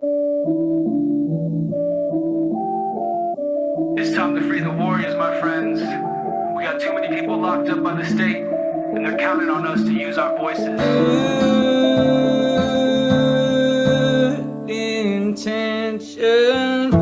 It's time to free the warriors, my friends. We got too many people locked up by the state, and they're counting on us to use our voices. Good intention.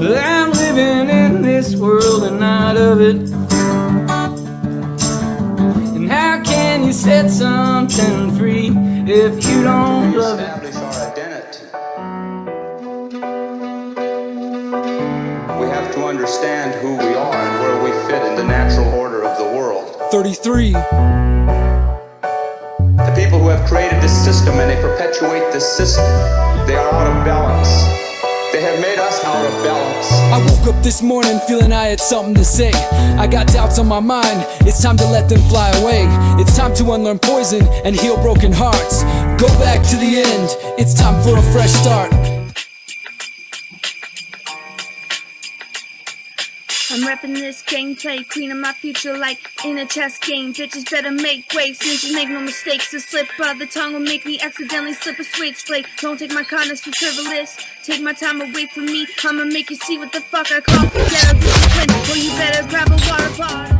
I'm living in this world and not of it. And how can you set something free if you don't love it? Establish our identity. We have to understand who we are and where we fit in the natural order of the world. 33. The people who have created this system and they perpetuate this system, they are out of balance. They have made us out of balance. I woke up this morning feeling I had something to say. I got doubts on my mind, it's time to let them fly away. It's time to unlearn poison and heal broken hearts. Go back to the end, it's time for a fresh start. I'm repping this gameplay, queen of my future like in a chess game. Bitches better make way, snitches make no mistakes. The slip of the tongue will make me accidentally slip a switchblade. Don't take my kindness for frivolous, take my time away from me. I'ma make you see what the fuck I call ghetto discipline. Well, you better grab a water bottle.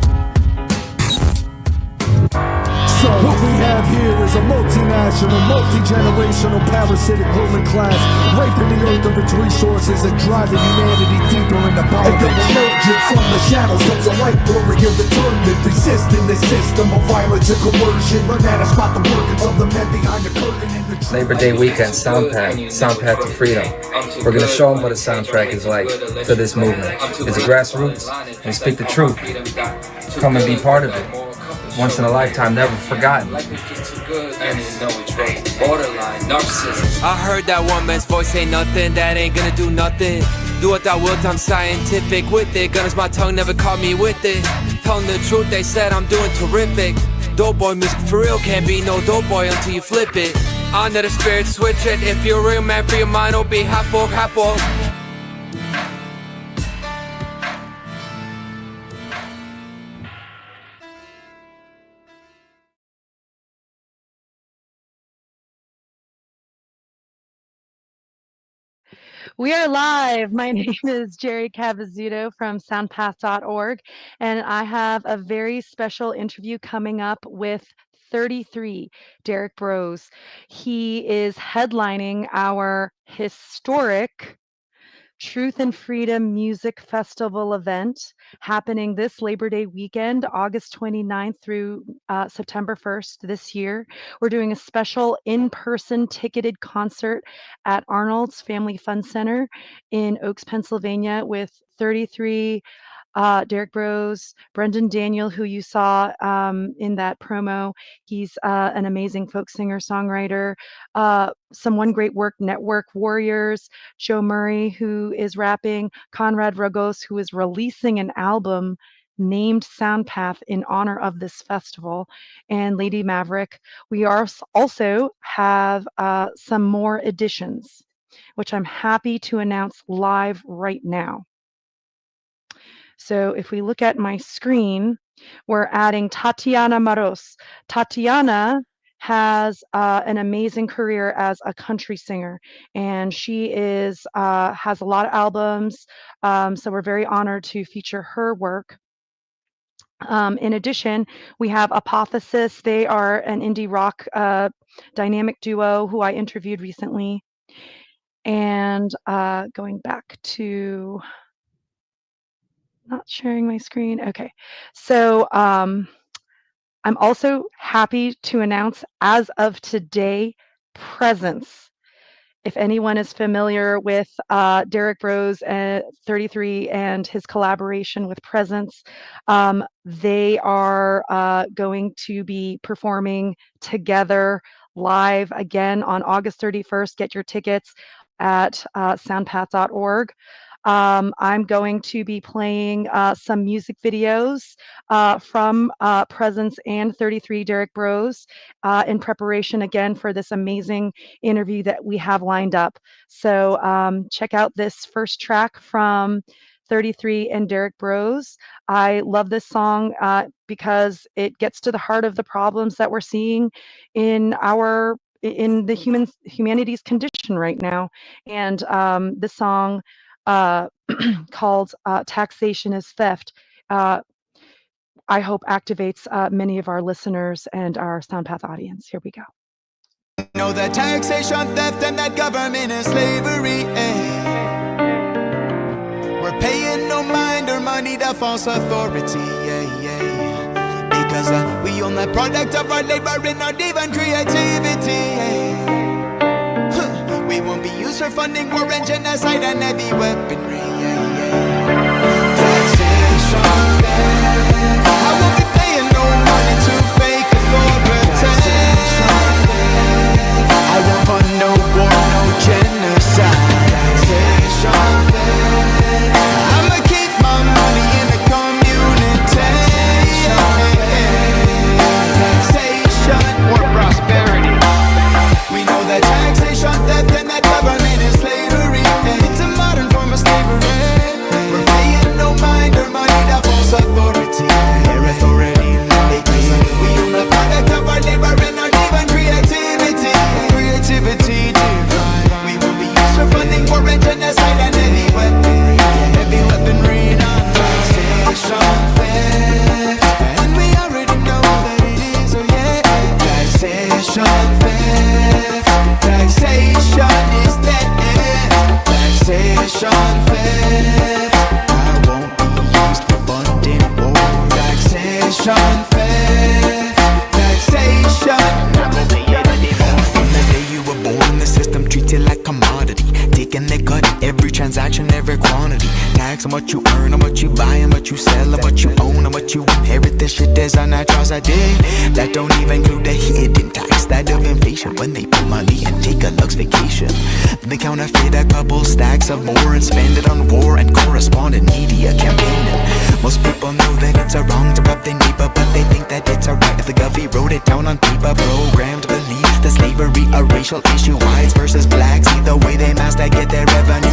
So what we have here is a multinational, multi-generational, parasitic ruling class, raping the earth of its resources and driving humanity deeper into bondage. And then emerging from the shadows comes a light warrior determined, resisting the system of violence and coercion. Learn how to spot the workings of the men behind the curtain. Labor Day weekend, Soundpath to Freedom. We're going to show them what a soundtrack is like for this movement. It's grassroots, and speak the truth. Come and be part of it. Once in a lifetime, never forgotten. I heard that one man's voice say nothing, that ain't gonna do nothing. Do what thou wilt, I'm scientific with it. Gunners, my tongue never caught me with it. Telling the truth, they said I'm doing terrific. Dope boy music for real, can't be no dope boy until you flip it. Honor the spirit, switch it. If you're a real man, free your mind, will be hot for. We are live. My name is Jerry Cavazzuto from Soundpath.org, and I have a very special interview coming up with 33, Derrick Broze. He is headlining our historic Truth and Freedom Music Festival event happening this Labor Day weekend, August 29th through September 1st this year. We're doing a special in-person ticketed concert at Arnold's Family Fun Center in Oaks, Pennsylvania with 33, Derrick Broze, Brendan Daniel, who you saw in that promo. He's an amazing folk singer, songwriter. Some One Great Work Network Warriors, Joe Murray, who is rapping, Konrad Rogoz, who is releasing an album named Soundpath in honor of this festival, and LadyMaverik. We also have some more additions, which I'm happy to announce live right now. So if we look at my screen, we're adding Tatiana Maros. Tatiana has an amazing career as a country singer, and she has a lot of albums, so we're very honored to feature her work. In addition, we have Apotheosis. They are an indie rock dynamic duo who I interviewed recently. And going back to not sharing my screen. Okay. So I'm also happy to announce as of today, Presence. If anyone is familiar with Derrick Broze at 33 and his collaboration with Presence, they are going to be performing together live again on August 31st. Get your tickets at soundpath.org. I'm going to be playing some music videos from Presence and 33 Derrick Broze in preparation again for this amazing interview that we have lined up. So check out this first track from 33 and Derrick Broze. I love this song because it gets to the heart of the problems that we're seeing in the humanity's condition right now. And this song called Taxation is Theft, I hope activates many of our listeners and our Soundpath audience. Here we go. Know that taxation, theft, and that government is slavery. We're paying no mind or money to false authority. Because we own the product of our labor and not even creativity. We won't be used for funding war and genocide and heavy weaponry. Taxation, theft. I won't be paying no money to fake authority. I won't fund no war, no genocide. Taxation, theft. I'ma keep my money in the community. Taxation, more prosperity. We know that taxation, theft, and that government is slavery. It's a modern form of slavery. We're paying no mind or money to false authority. Their authority, we own the product of our labor and not even creativity. Creativity divine. We won't be used for funding war and genocide and heavy weaponry. Heavy weaponry, not taxation, theft. And we already know that it is, oh yeah. Taxation, theft. Taxation is theft. Taxation, theft. I won't be used for funding war. Taxation, theft. Taxation. From the day you were born, the system treats you like commodity. Taking their cut, every transaction, every quantity. Tax on what you earn, on what you buy, and what you sell, and what you own, and what you inherit. This shit is an atrocity. That don't even include the hidden tax, that of inflation. When they put money and take a luxe vacation, they counterfeit a couple stacks of more and spend it on war and correspondent media campaigning. Most people know that it's a wrong to rob their neighbor, but they think that it's a right if the govy wrote it down on paper. Programmed to believe that slavery a racial issue. Whites versus blacks, either way they master get their revenue.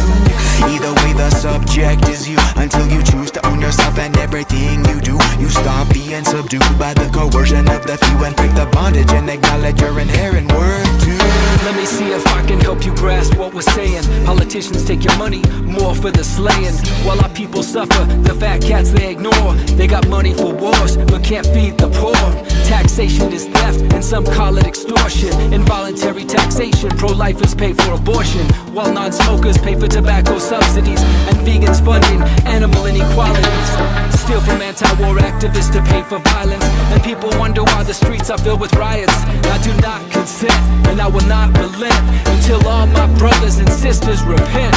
Either way the subject is you, until you choose to own yourself and everything you do. You stop being subdued by the coercion of the few and break the bondage and acknowledge your inherent worth too. Let me see if I can help you grasp what we're saying. Politicians take your money, more for the slaying. While our people suffer, the fat cats they ignore. They got money for wars, but can't feed the poor. Taxation is theft, and some call it extortion. Involuntary taxation, pro-lifers pay for abortion, while non-smokers pay for tobacco subsidies, and vegans funding animal inequalities. Steal from anti-war activists to pay for violence, and people wonder why the streets are filled with riots. I do not consent, and I will not relent until all my brothers and sisters repent.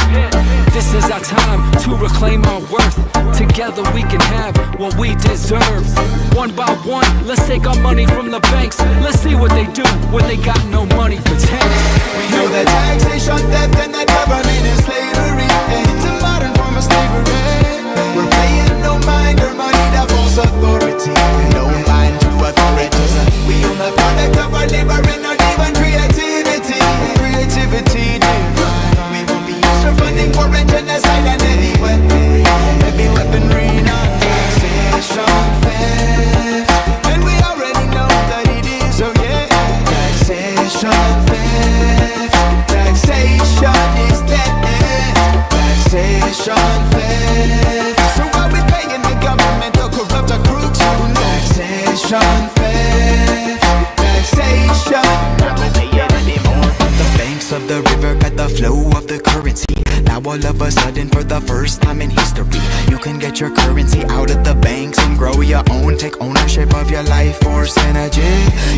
This is our time to reclaim our worth. Together we can have what we deserve. One by one, let's take our money from the banks. Let's see what they do when they got no money for tanks. We know that taxation, theft, and that government is slavery. It's a modern form of slavery. We're paying no mind or money to false authority. No mind to authorities. We own the product of our labor and not even creativity. Creativity divine. We won't be used for funding war and genocide and heavy weaponry. Heavy weaponry, not taxation, theft. And we already know that it is, oh yeah. Taxation, theft. Taxation is theft. Taxation, theft. So why we paying the government to corrupt our crooks? Taxation, theft. Taxation. The banks of the river got the flow of the currency. Now all of a sudden, for the first time in history, you can get your currency out of the banks and grow your own. Take ownership of your life force energy.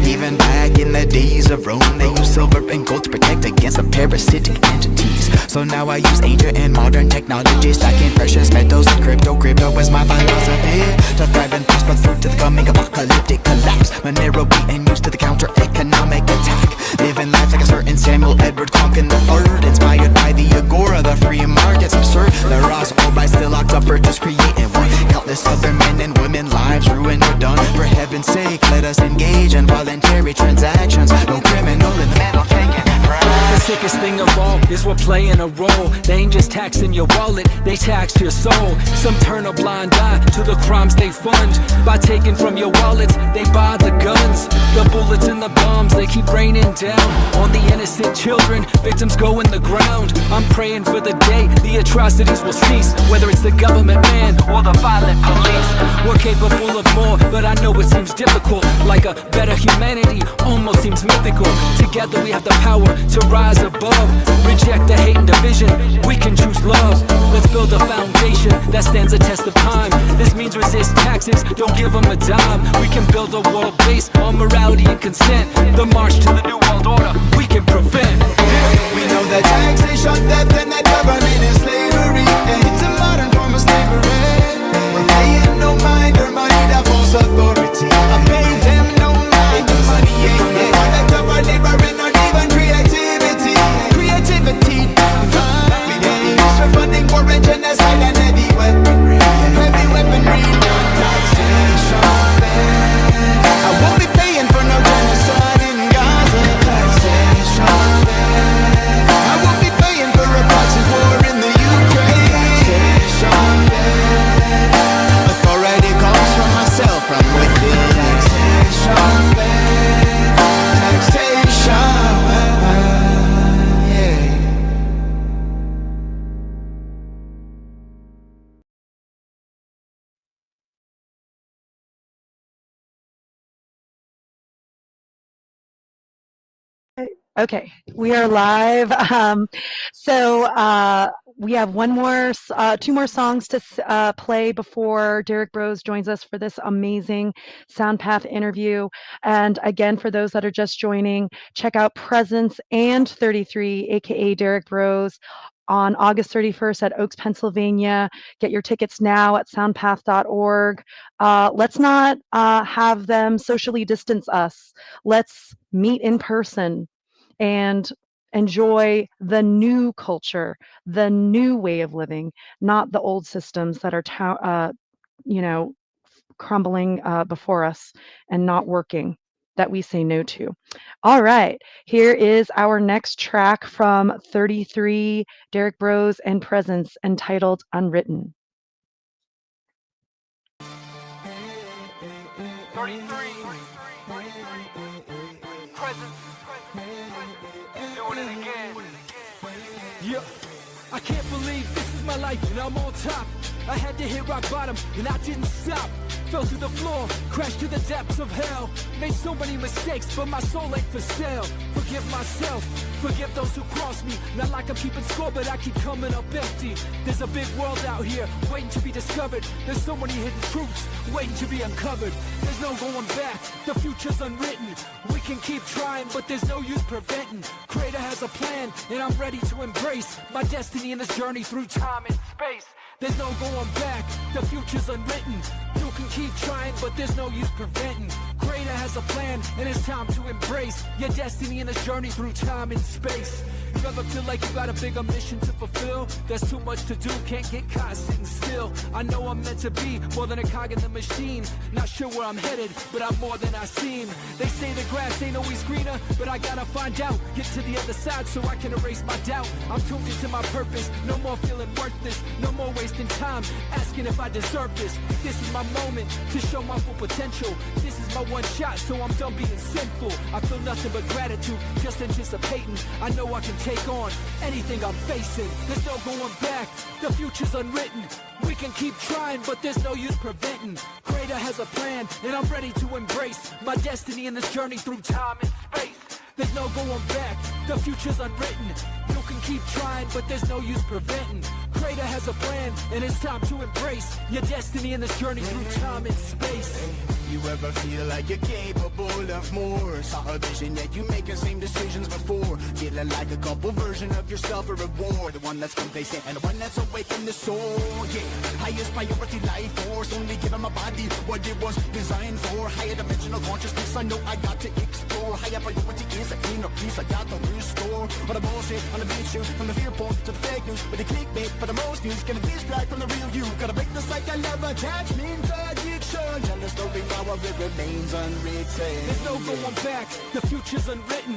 Even back in the days of Rome, they used silver and gold to protect against the parasitic entities. So now I use ancient and modern technology, stacking precious metals and crypto. Crypto is my philosophy, to thrive and prosper through to the coming apocalyptic collapse. Monero being used to the counter-economic attack. Living life like a certain Samuel Edward Conkin the Third, inspired by the agora, the free market's absurd. The Ross done. For heaven's sake, let us engage in voluntary transactions. No criminal in the middle taking The sickest thing of all is we're playing a role. They ain't just taxing your wallet, they tax your soul. Some turn a blind eye to the crimes they fund. By taking from your wallets, they buy the guns, the bullets and the bombs. They keep raining down on the innocent children. Victims go in the ground. I'm praying for the day the atrocities will cease. Whether it's the government man or the violent police, we're capable of more, but I know it seems difficult. Like a better humanity almost seems mythical. Together we have the power to rise above. Reject the hate and division, we can choose love. Let's build a foundation that stands the test of time. This means resist taxes, don't give them a dime. We can build a world based on morality and consent. The march to the new world order, we can prevent. We know that taxation, theft, and that government is slavery. It's a modern form of slavery. We're paying no mind or money to false authority. I pay them no mind or money, product of our labor and not even creativity. Creativity, we don't use for funding war and genocide and heavy weaponry. Heavy weaponry, not taxation. I won't be paying for no genocide in Gaza. Taxation. I won't be paying for a proxy war in the Ukraine. Taxation. Authority comes from myself, from within. Taxation. Taxation. Okay, we are live. We have two more songs to play before Derrick Broze joins us for this amazing Soundpath interview. And again, for those that are just joining, check out Presence and 33, aka Derrick Broze, on August 31st at Oaks, Pennsylvania. Get your tickets now at soundpath.org. Let's not have them socially distance us. Let's meet in person and enjoy the new culture, the new way of living, not the old systems that are, crumbling before us and not working, that we say no to. All right, here is our next track from 33, Derrick Broze and Presence, entitled Unwritten. 33. Presence. Doing it again. Yeah, I can't believe this is my life and I'm on top. I had to hit rock bottom and I didn't stop. Fell to the floor, crashed to the depths of hell. Made so many mistakes, but my soul ain't for sale. Forgive myself, forgive those who crossed me. Not like I'm keeping score, but I keep coming up empty. There's a big world out here, waiting to be discovered. There's so many hidden truths, waiting to be uncovered. There's no going back, the future's unwritten. We can keep trying, but there's no use preventing. Creator has a plan, and I'm ready to embrace my destiny in this journey through time and space. There's no going back, the future's unwritten. You can keep trying, but there's no use preventing. Creator has a plan, and it's time to embrace your destiny in this journey through time and space. You ever feel like you got a bigger mission to fulfill? There's too much to do, can't get caught sitting still. I know I'm meant to be more than a cog in the machine. Not sure where I'm headed, but I'm more than I seem. They say the grass ain't always greener, but I gotta find out. Get to the other side so I can erase my doubt. I'm tuned into my purpose, no more feeling worthless. No more wasting time, asking if I deserve this. This is my moment to show my full potential. This is my one shot, so I'm done being sinful. I feel nothing but gratitude, just anticipating. I know I can take on anything I'm facing. There's no going back, the future's unwritten. We can keep trying, but there's no use preventing. Creator has a plan, and I'm ready to embrace my destiny in this journey through time and space. There's no going back, the future's unwritten. You can keep trying, but there's no use preventing. Creator has a plan, and it's time to embrace your destiny in this journey through time and space. You ever feel like you're capable of more? Saw a vision, yet you make the same decisions before. Feeling like a couple version of yourself a reward. The one that's complacent and the one that's awake in the soul. Yeah, highest priority life force. Only giving my body what it was designed for. Higher dimensional consciousness, I know I got to explore. Higher priority is the inner peace I got to restore. All the bullshit on the beat shoot, from the fear point to the fake news. With the clickbait for the most news, gonna distract from the real you. Gotta break the cycle of attachment addiction. Tell the story how I it remains unwritten. There's no going back, the future's unwritten.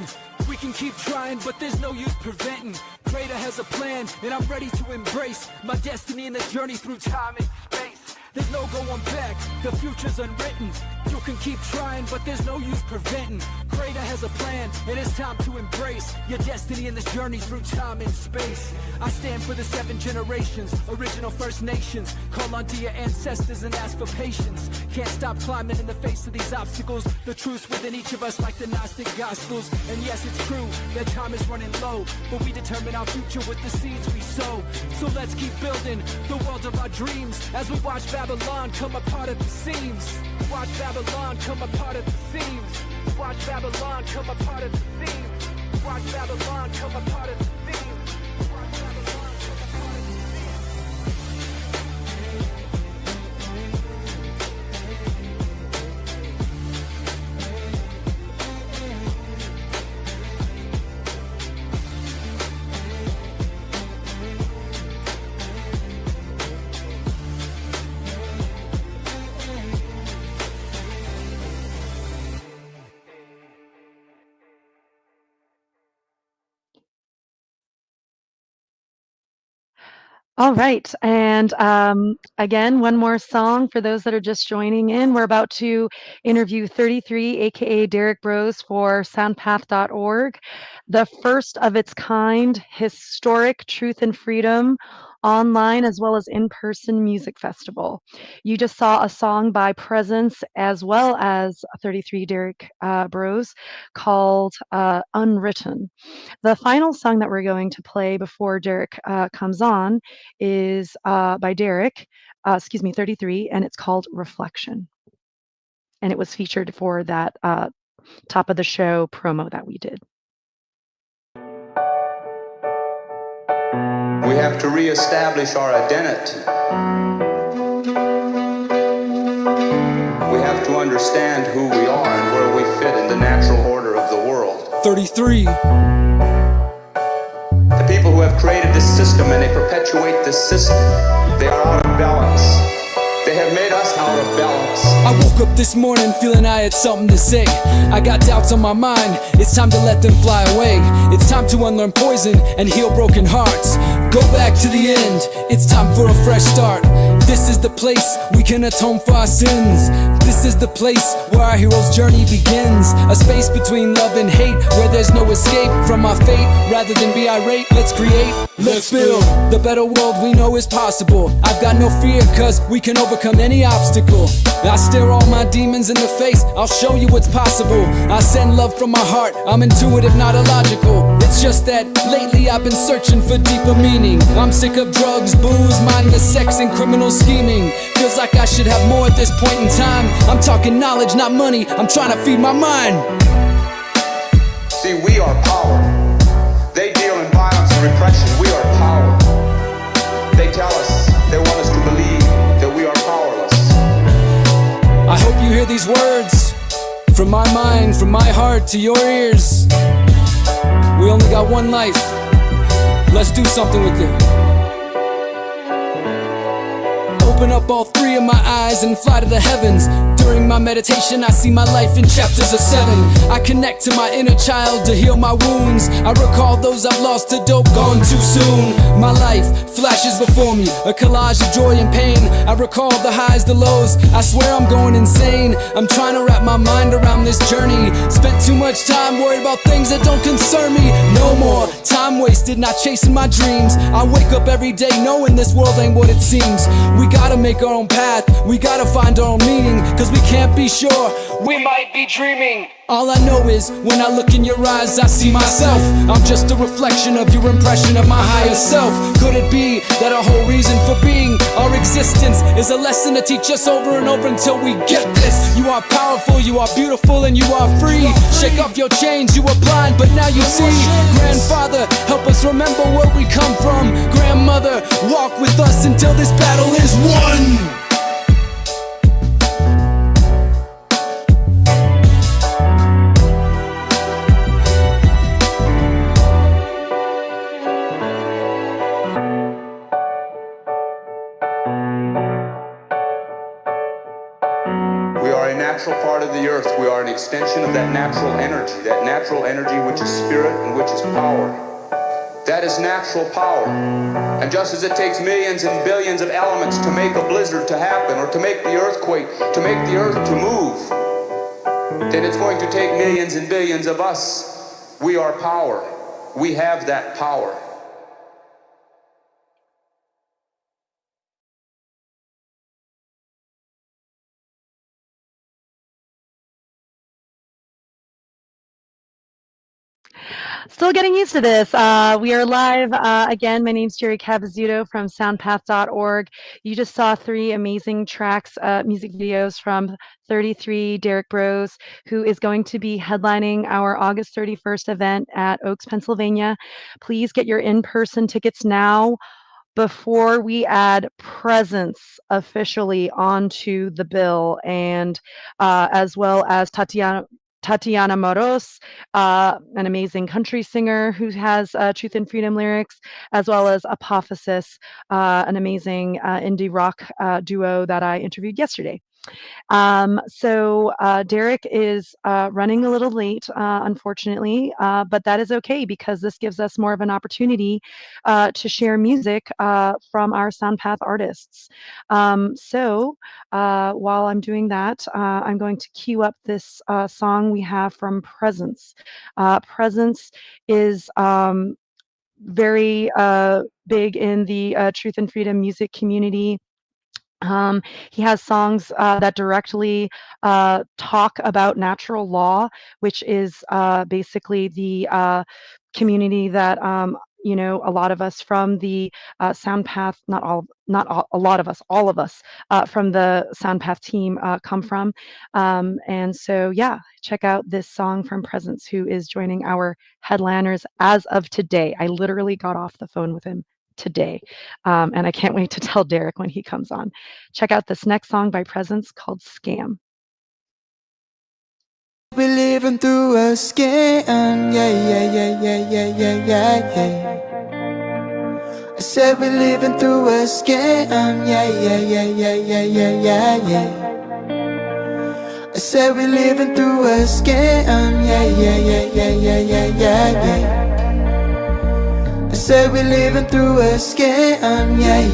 We can keep trying, but there's no use preventing. Creator has a plan, and I'm ready to embrace my destiny in the journey through time and space. There's no going back, the future's unwritten. You can keep trying, but there's no use preventing. Creator has a plan, and it's time to embrace your destiny in this journey through time and space. I stand for the 7 generations, original First Nations. Call unto your ancestors and ask for patience. Can't stop climbing in the face of these obstacles. The truth's within each of us like the Gnostic Gospels. And yes, it's true that time is running low, but we determine our future with the seeds we sow. So let's keep building the world of our dreams as we watch Babylon come apart at the seams. Watch Babylon come apart at the seams. Watch Babylon come apart at the seams. Watch Babylon come apart at the seams. Watch Babylon come apart at the seams. All right. And again, one more song for those that are just joining in. We're about to interview 33, aka Derrick Broze, for Soundpath.org, the first of its kind historic Truth and Freedom online as well as in-person music festival. You just saw a song by Presence as well as 33 Derrick Broze called Unwritten. The final song that we're going to play before Derrick comes on is by Derrick, 33, and it's called Reflection. And it was featured for that top of the show promo that we did. We have to reestablish our identity. We have to understand who we are and where we fit in the natural order of the world. 33. The people who have created this system and they perpetuate this system, they are out of balance. They have made us out of balance. I woke up this morning feeling I had something to say. I got doubts on my mind, it's time to let them fly away. It's time to unlearn poison and heal broken hearts. Go back to the end, it's time for a fresh start. This is the place we can atone for our sins. This is the place where our hero's journey begins. A space between love and hate, where there's no escape from our fate. Rather than be irate, let's create, let's build the better world we know is possible. I've got no fear, cause we can overcome any obstacle. I stare all my demons in the face, I'll show you what's possible. I send love from my heart, I'm intuitive, not illogical. It's just that lately I've been searching for deeper meaning. I'm sick of drugs, booze, mindless sex, and criminal scheming. Feels like I should have more at this point in time. I'm talking knowledge, not money, I'm trying to feed my mind. See, we are power. They deal in violence and repression. We are power. They tell us, they want us to believe that we are powerless. I hope you hear these words from my mind, from my heart to your ears. We only got one life. Let's do something with it. Open up all 3 of my eyes and fly to the heavens. During my meditation, I see my life in chapters of 7. I connect to my inner child to heal my wounds. I recall those I've lost to dope, gone too soon. My life flashes before me, a collage of joy and pain. I recall the highs, the lows, I swear I'm going insane. I'm trying to wrap my mind around this journey. Spent too much time worried about things that don't concern me. No more time wasted, not chasing my dreams. I wake up every day knowing this world ain't what it seems. We gotta make our own path, we gotta find our own meaning. Cause we can't be sure, we might be dreaming. All I know is, when I look in your eyes, I see myself. I'm just a reflection of your impression of my higher self. Could it be that our whole reason for being, our existence, is a lesson to teach us over and over until we get this? You are powerful, you are beautiful, and you are free. Shake off your chains, you were blind, but now you see. Grandfather, help us remember where we come from. Grandmother, walk with us until this battle is won. We are are a natural part of the earth. We are an extension of that natural energy which is spirit and which is power. That is natural power. And just as it takes millions and billions of elements to make a blizzard to happen, or to make the earthquake, to make the earth to move, then it's going to take millions and billions of us. We are power. We have that power. Still getting used to this. We are live again. My name's Jerry Cavazzuto from Soundpath.org. You just saw 3 amazing tracks, music videos from 33 Derrick Broze, who is going to be headlining our August 31st event at Oaks, Pennsylvania. Please get your in-person tickets now before we add presence officially onto the bill, and as well as Tatiana Moros, an amazing country singer who has Truth and Freedom lyrics, as well as Apophysis, an amazing indie rock duo that I interviewed yesterday. So Derrick is running a little late, unfortunately, but that is okay because this gives us more of an opportunity to share music from our Soundpath artists. So while I'm doing that, I'm going to cue up this song we have from Presence. Presence is very big in the Truth and Freedom music community. He has songs that directly talk about natural law, which is basically the community that a lot of us from the Soundpath, a lot of us, all of us from the Soundpath team come from. And so, yeah, check out this song from Presence, who is joining our headliners as of today. I literally got off the phone with him today. And I can't wait to tell Derrick when he comes on. Check out this next song by Presence called Scam. We're living through a scam, yeah. I said we're living through a scam, yeah. I said we're living through a scam, yeah. I said we're living through a scam, yeah.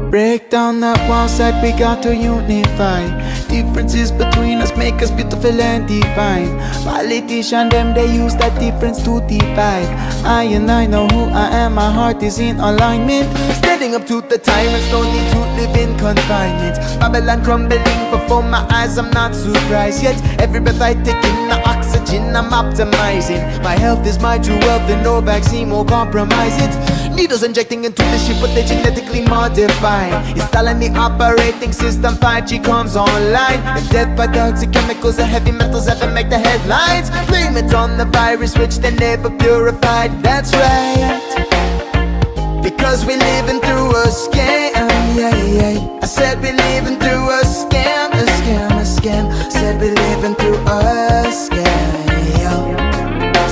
Break down that wall side, we got to unify. Differences between us make us beautiful and divine. Politician them, they use that difference to divide. I know who I am, my heart is in alignment. Standing up to the tyrants, no need to live in confinement. Babylon crumbling before my eyes, I'm not surprised. Yet every breath I take in the oxygen, I'm optimizing. My health is my true wealth and no vaccine will compromise it. Needles injecting into the ship, but they genetically modified. Installing the operating system, 5G comes online. And death by toxic chemicals and heavy metals ever make the headlines. Blame it on the virus which they never purified. That's right, because we're living through a scam, yeah. I said we're living through a scam, a scam. Said we're living through a scam, yeah.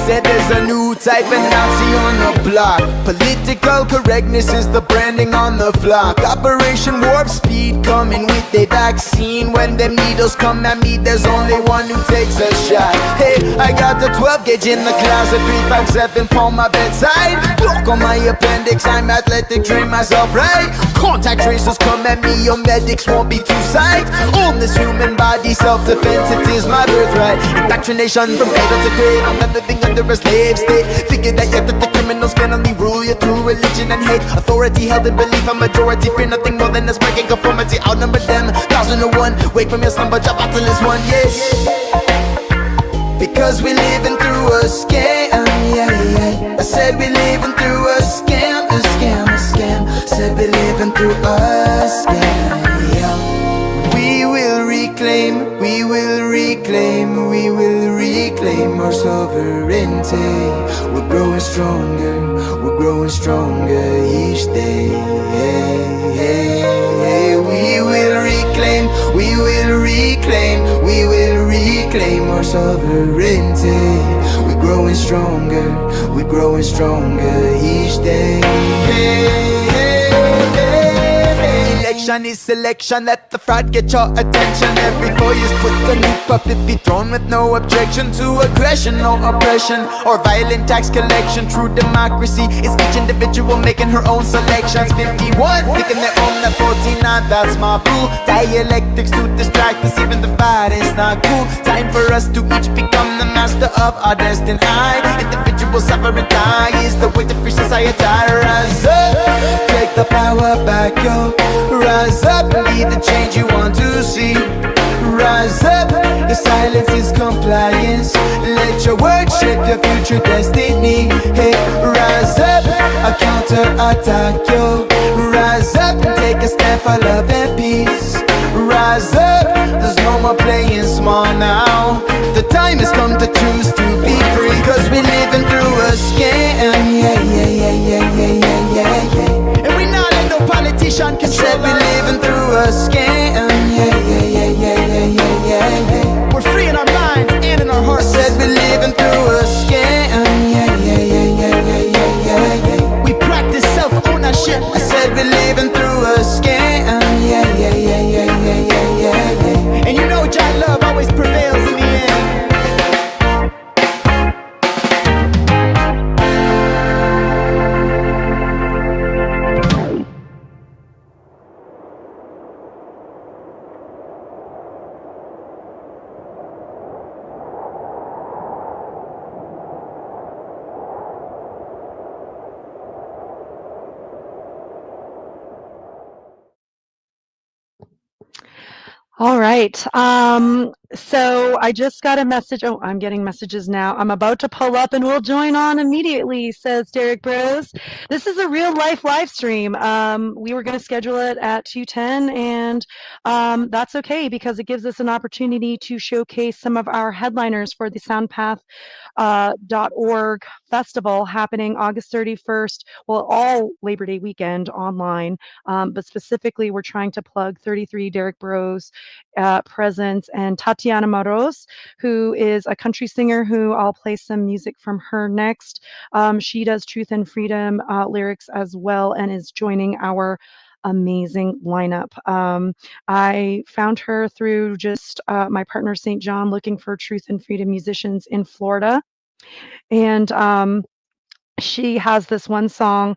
Said there's a new type of Nazi on the block. Political correctness is the branding on the flock. Operation Warp Speed coming with a vaccine. When them needles come at me, there's only one who takes a shot. Hey, I got the 12 gauge in the closet, 357 on my bedside. Look on my appendix, I'm athletic, train myself right. Contact tracers come at me, your medics won't be too psyched. Own this human body, self-defense, it is my birthright. Indoctrination from cradle to grave, I'm not living under a slave state. Figure that yet that the criminals can only rule you through religion and hate. Authority held in belief, a majority fear nothing more than a breaking conformity. Outnumber them, 1,001. Wake from your slumber, jump out till it's one, yes. Because we're living through a scam, yeah. I said we're living through a scam, a scam. Said we're living through a scam, yeah. We will reclaim our sovereignty. We're growing stronger each day. We will reclaim our sovereignty. We're growing stronger each day. Protection is selection, let the fraud get your attention. Every voice put a new puppet be thrown with no objection to aggression, no oppression, or violent tax collection. True democracy is each individual making her own selections. 51, picking their own, at 49, that's my rule. Dialectics to distract us, even divide is not cool. Time for us to each become the master of our destiny. Individual suffering die is the way to free society. Rise up, take the power back, yo. Rise up and be the change you want to see. Rise up, your silence is compliance. Let your words shape your future destiny. Hey, rise up, a counter-attack, yo. Rise up and take a stand for love and peace. Rise up, there's no more playing small now. The time has come to choose to be free. Cause we're living through a scam. Yeah, yeah, yeah, yeah, yeah, yeah, yeah, yeah. And we not let no politician can say we're living through a scam. Yeah, yeah, yeah, yeah, yeah, yeah, yeah, yeah. We're free in our minds and in our hearts. I said we're living through a scam. Yeah, yeah, yeah, yeah, yeah, yeah, yeah, yeah. We practice self-ownership. I said we're living through a scam. Yeah, yeah, yeah, yeah, yeah, yeah, yeah, yeah. And you know Jah love always prevails in the end. All right. So I just got a message. Oh, I'm getting messages now. I'm about to pull up and we'll join on immediately, says Derrick Broze. This is a real life live stream. We were going to schedule it at 2:10, and that's okay because it gives us an opportunity to showcase some of our headliners for the Soundpath .org festival happening August 31st. Well, all Labor Day weekend online, but specifically we're trying to plug 33 Derrick Broze presence and Tatiana Moroz, who is a country singer who I'll play some music from her next. She does Truth and Freedom lyrics as well and is joining our amazing lineup. I found her through just my partner St. John looking for Truth and Freedom musicians in Florida. And she has this one song,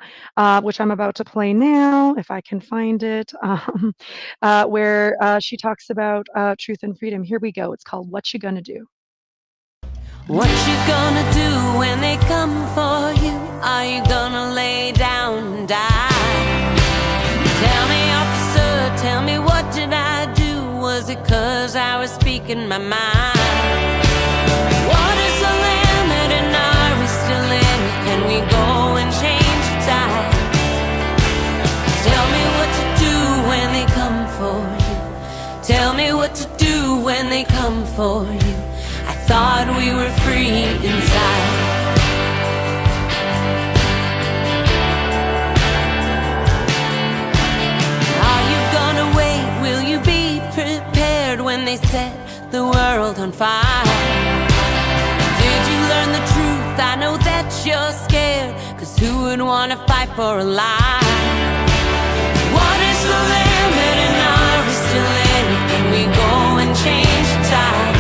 which I'm about to play now, if I can find it, where she talks about truth and freedom. Here we go. It's called What You Gonna Do. What you gonna do when they come for you? Are you gonna lay down and die? Tell me, officer, tell me, what did I do? Was it 'cause I was speaking my mind? What is the limit and are we still in? Can we go and change the tide? Tell me what to do when they come for you. Tell me what to do when they come for you. I thought we were free inside. Are you gonna wait? Will you be prepared when they set the world on fire? Did you learn the truth? I know that you're scared, 'cause who would wanna fight for a lie? What is the limit and are we still in? Can we go and change the tide?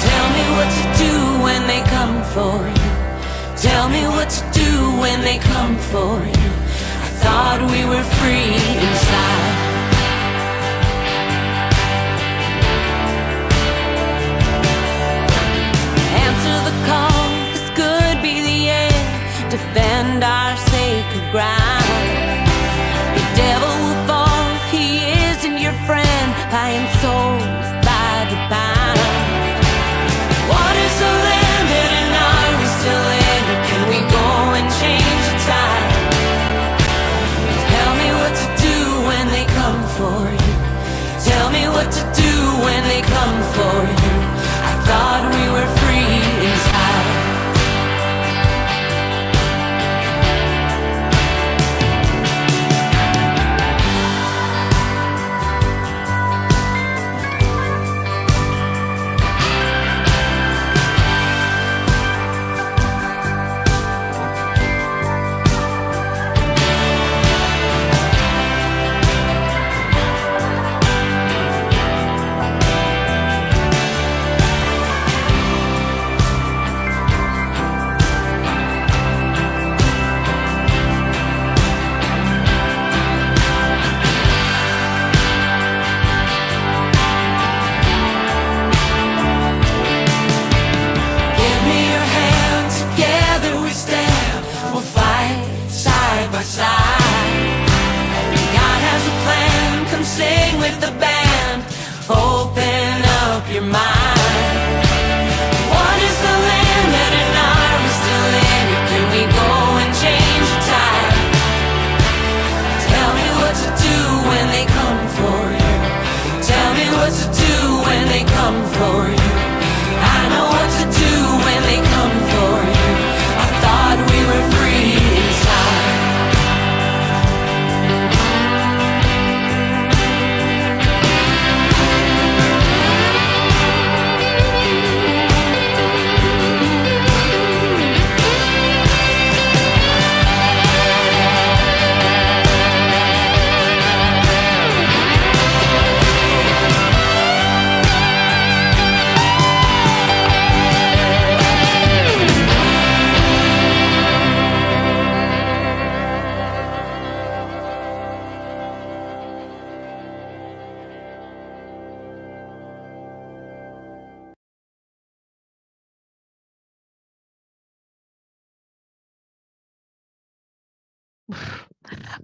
Tell me what to do when they come for you. Tell me what to do when they come for you. I thought we were free inside. Answer the call, this could be the end. Defend our sacred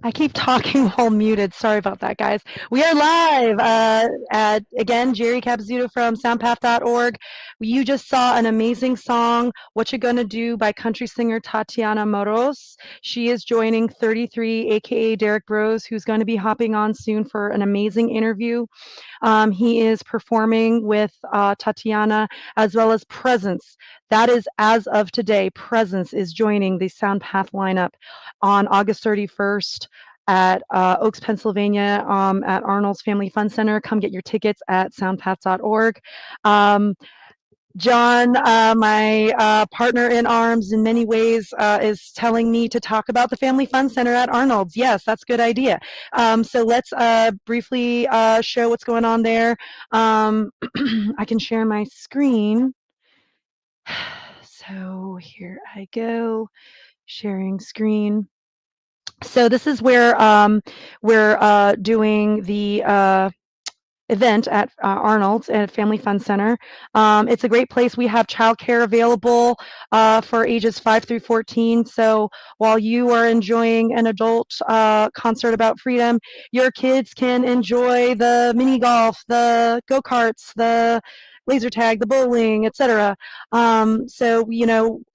I keep talking while muted. Sorry about that, guys. We are live. Again, Jerry Capizzuto from Soundpath.org. You just saw an amazing song, What You Gonna Do by country singer Tatiana Moros. She is joining 33, aka Derrick Broze, who's going to be hopping on soon for an amazing interview. He is performing with Tatiana as well as Presence. That is as of today. Presence is joining the Soundpath lineup on August 31st at Oaks, Pennsylvania, at Arnold's Family Fun Center. Come get your tickets at soundpath.org. John, my partner in arms in many ways, is telling me to talk about the Family Fun Center at Arnold's. Yes, that's a good idea. So let's briefly show what's going on there. I can share my screen. So here I go, sharing screen. So this is where we're doing the event at Arnold's at Family Fun Center. It's a great place. We have childcare available for ages 5 through 14. So while you are enjoying an adult concert about freedom, your kids can enjoy the mini golf, the go-karts, the laser tag, the bowling, etc. So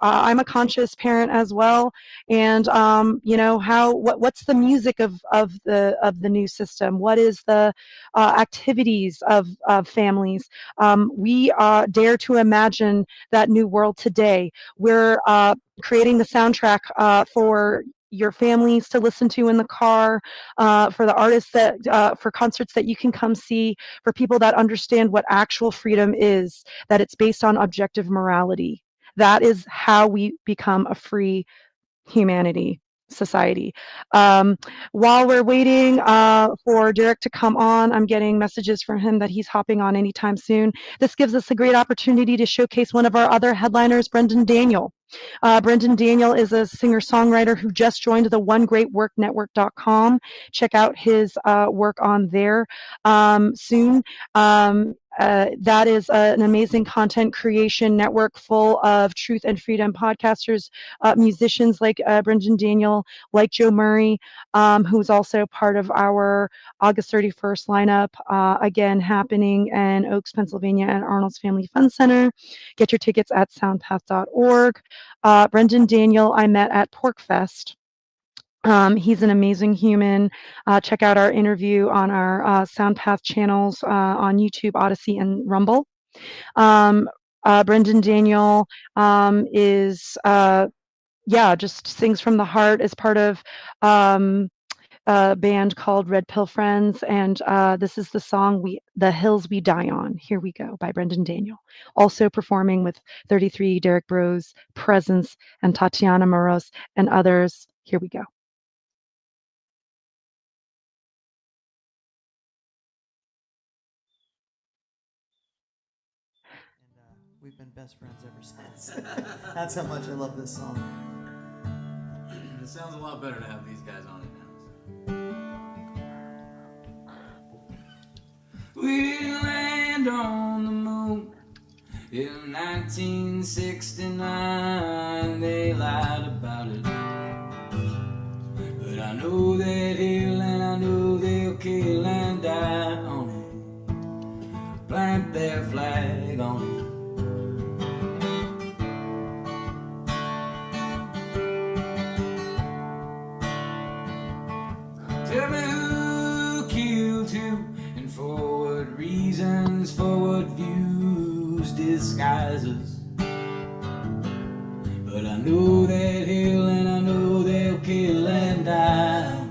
I'm a conscious parent as well, and what's the music of the new system? What is the activities of families? We dare to imagine that new world today. We're creating the soundtrack for your families to listen to in the car, for the artists for concerts that you can come see, for people that understand what actual freedom is, that it's based on objective morality. That is how we become a free humanity society. While we're waiting for Derrick to come on, I'm getting messages from him that he's hopping on anytime soon. This gives us a great opportunity to showcase one of our other headliners, Brendan Daniel. Brendan Daniel is a singer-songwriter who just joined the OneGreatWorkNetwork.com. Check out his work on there soon. That is an amazing content creation network full of truth and freedom podcasters, musicians like Brendan Daniel, like Joe Murray, who's also part of our August 31st lineup, again, happening in Oaks, Pennsylvania at Arnold's Family Fun Center. Get your tickets at soundpath.org. Brendan Daniel I met at PorkFest. He's an amazing human. Check out our interview on our Soundpath channels on YouTube, Odyssey, and Rumble. Brendan Daniel is, just sings from the heart as part of a band called Red Pill Friends, and this is the song The Hills We Die On. Here we go, by Brendan Daniel. Also performing with 33, Derrick Broze, Presence, and Tatiana Moros, and others. Here we go. We've been best friends ever since. That's how much I love this song. It sounds a lot better to have these guys on it now. We land on the moon in 1969. They lied about it, but I know that hill and I know they'll kill and die on it. Plant their flag on it. Tell me who killed who, and for what reasons, for what views, disguises. But I know that hill and I know they'll kill and die on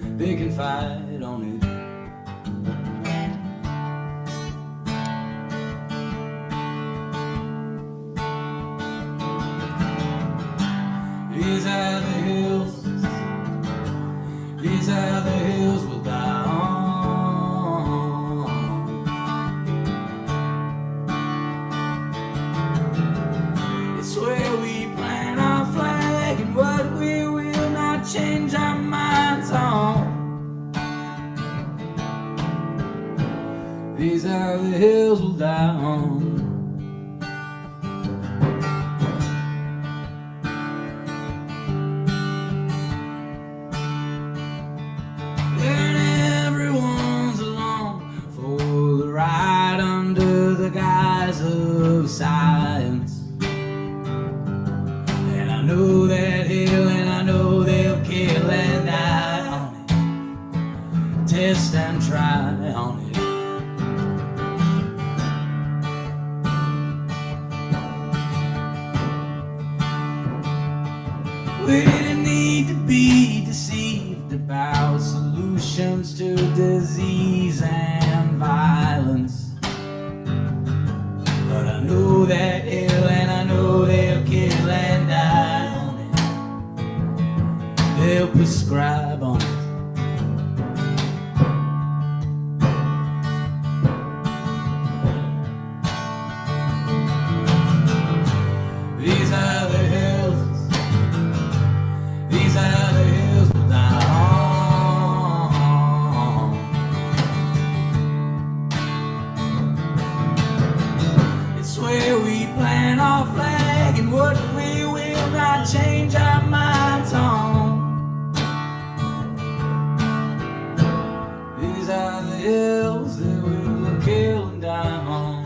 it. They can fight on it. These are the hills. These are the hills we'll die on. It's where we plant our flag and what we will not change our minds on. These are the hills we'll die on. best and try on it. We didn't need to be deceived about solutions to disease and violence. But I know that ill and I know they'll kill and die on it. They'll prescribe on it. These are the hills. These are the hills we'll die on. It's where we plant our flag and what we will not change our minds on. These are the hills that we will kill and die on.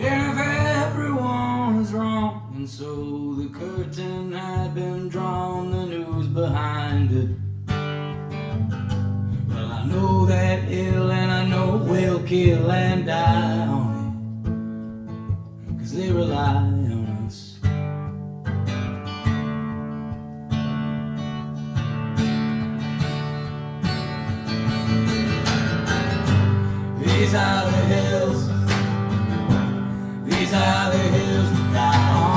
And if everyone is wrong, and so the curtain had been drawn, the news behind it. Well, I know that ill and I know we'll kill and die on it, 'cause they rely on us. These are the hills. These are the hills we die on.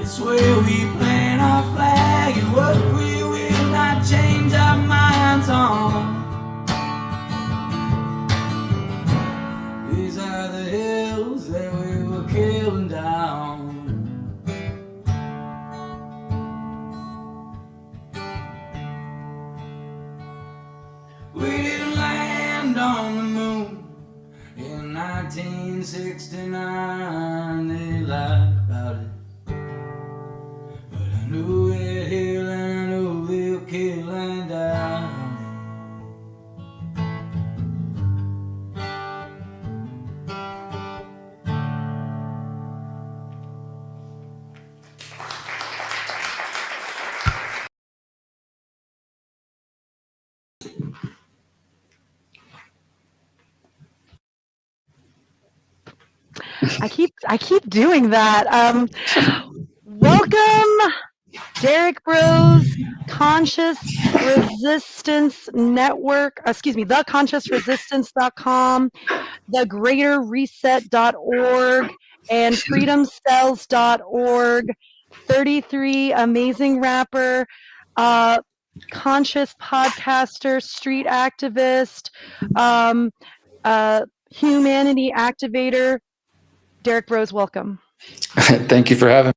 It's where we plant our flag and what we will not change our minds on. These are the hills that we will kill and die on. We didn't land on the moon in 1969. They lied about it, but I knew it here and I know they'll kill and die. I keep doing that. Welcome, Derrick Broze, Conscious Resistance Network. Excuse me, theconsciousresistance.com, thegreaterreset.org, and freedomcells.org. 33 amazing rapper, conscious podcaster, street activist, humanity activator. Derrick Broze, welcome. Thank you for having me.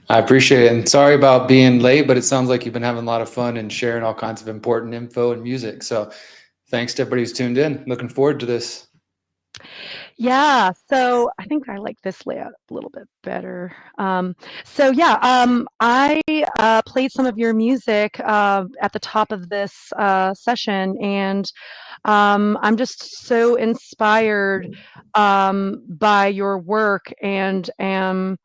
I appreciate it. And sorry about being late, but it sounds like you've been having a lot of fun and sharing all kinds of important info and music. So thanks to everybody who's tuned in. Looking forward to this. Yeah, so I think I like this layout a little bit better. I played some of your music at the top of this session, and I'm just so inspired by your work and am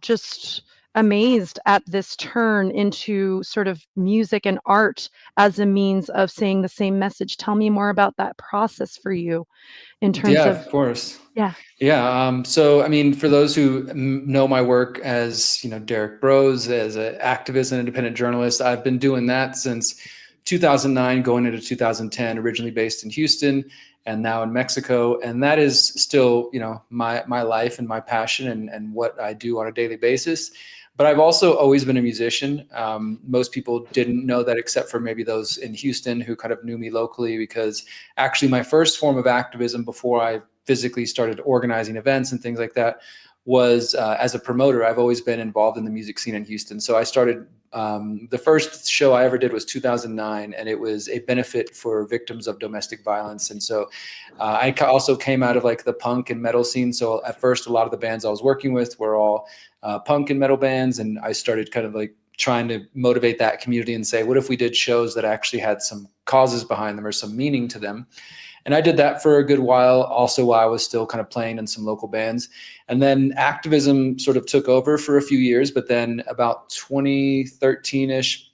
just amazed at this turn into sort of music and art as a means of saying the same message. Tell me more about that process for you in terms Yeah, of, of course. yeah. Yeah. So, I mean, for those who know my work as, Derrick Broze, as an activist and independent journalist, I've been doing that since 2009, going into 2010, originally based in Houston and now in Mexico. And that is still, my life and my passion and what I do on a daily basis. But I've also always been a musician. Most people didn't know that except for maybe those in Houston who kind of knew me locally, because actually my first form of activism before I physically started organizing events and things like that was as a promoter. I've always been involved in the music scene in Houston. So I started, the first show I ever did was 2009, and it was a benefit for victims of domestic violence. And so I also came out of like the punk and metal scene. So at first, a lot of the bands I was working with were all punk and metal bands. And I started kind of like trying to motivate that community and say, what if we did shows that actually had some causes behind them or some meaning to them? And I did that for a good while, also while I was still kind of playing in some local bands. And then activism sort of took over for a few years, but then about 2013-ish,